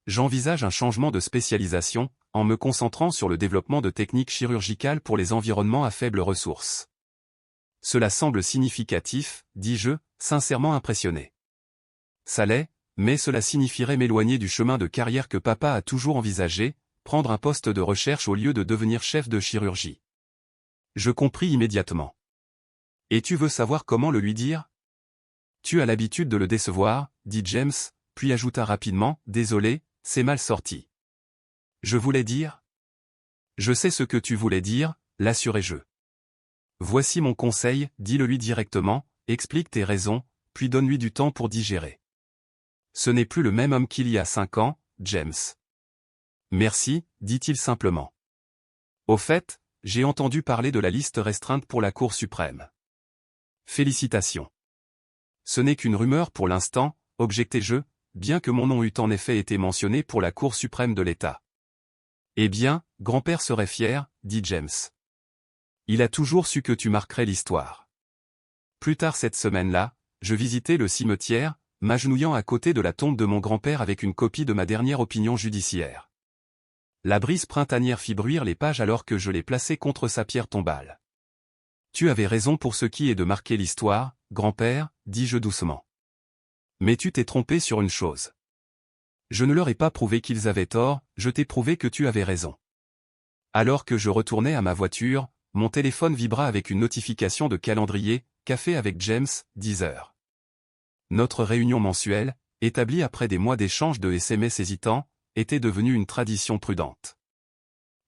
S1: J'envisage un changement de spécialisation, en me concentrant sur le développement de techniques chirurgicales pour les environnements à faibles ressources. Cela semble significatif, dis-je, sincèrement impressionné. Ça l'est, mais cela signifierait m'éloigner du chemin de carrière que papa a toujours envisagé, prendre un poste de recherche au lieu de devenir chef de chirurgie. Je compris immédiatement. Et tu veux savoir comment le lui dire ? Tu as l'habitude de le décevoir, dit James, puis ajouta rapidement, désolé, c'est mal sorti. Je voulais dire ? Je sais ce que tu voulais dire, l'assurai-je. Voici mon conseil, dis-le lui directement, explique tes raisons, puis donne-lui du temps pour digérer. Ce n'est plus le même homme qu'il y a 5 ans, James. Merci, dit-il simplement. Au fait, j'ai entendu parler de la liste restreinte pour la Cour suprême. Félicitations. Ce n'est qu'une rumeur pour l'instant, objectai-je, bien que mon nom eût en effet été mentionné pour la Cour suprême de l'État. Eh bien, grand-père serait fier, dit James. Il a toujours su que tu marquerais l'histoire. Plus tard cette semaine-là, je visitais le cimetière, m'agenouillant à côté de la tombe de mon grand-père avec une copie de ma dernière opinion judiciaire. La brise printanière fit bruire les pages alors que je les plaçais contre sa pierre tombale. Tu avais raison pour ce qui est de marquer l'histoire, grand-père, dis-je doucement. Mais tu t'es trompé sur une chose. Je ne leur ai pas prouvé qu'ils avaient tort, je t'ai prouvé que tu avais raison. Alors que je retournais à ma voiture, mon téléphone vibra avec une notification de calendrier, café avec James, 10 heures. Notre réunion mensuelle, établie après des mois d'échanges de SMS hésitants, était devenue une tradition prudente.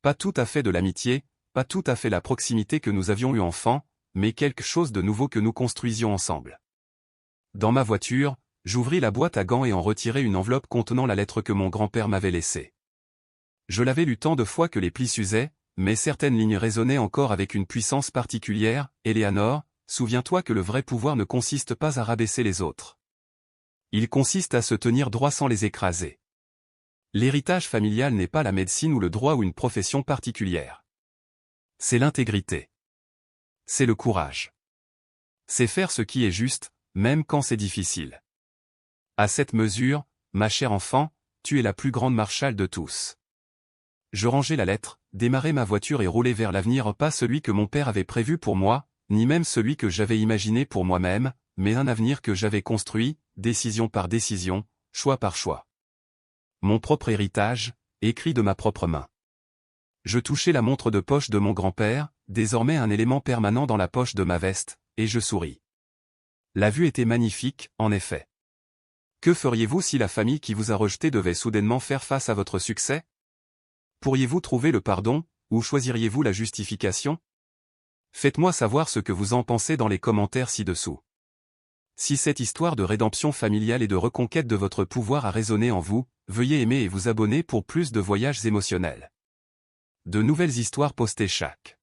S1: Pas tout à fait de l'amitié, pas tout à fait la proximité que nous avions eue enfant, mais quelque chose de nouveau que nous construisions ensemble. Dans ma voiture, J'ouvris la boîte à gants et en retirai une enveloppe contenant la lettre que mon grand-père m'avait laissée. Je l'avais lue tant de fois que les plis s'usaient, mais certaines lignes résonnaient encore avec une puissance particulière. Éléanore, souviens-toi que le vrai pouvoir ne consiste pas à rabaisser les autres. Il consiste à se tenir droit sans les écraser. L'héritage familial n'est pas la médecine ou le droit ou une profession particulière. C'est l'intégrité. C'est le courage. C'est faire ce qui est juste, même quand c'est difficile. À cette mesure, ma chère enfant, tu es la plus grande Marshall de tous. Je rangeai la lettre, démarrai ma voiture et roulai vers l'avenir, pas celui que mon père avait prévu pour moi, ni même celui que j'avais imaginé pour moi-même, mais un avenir que j'avais construit, décision par décision, choix par choix. Mon propre héritage, écrit de ma propre main. Je touchai la montre de poche de mon grand-père, désormais un élément permanent dans la poche de ma veste, et je souris. La vue était magnifique, en effet. Que feriez-vous si la famille qui vous a rejeté devait soudainement faire face à votre succès? Pourriez-vous trouver le pardon, ou choisiriez-vous la justification? Faites-moi savoir ce que vous en pensez dans les commentaires ci-dessous. Si cette histoire de rédemption familiale et de reconquête de votre pouvoir a résonné en vous, veuillez aimer et vous abonner pour plus de voyages émotionnels. De nouvelles histoires postées chaque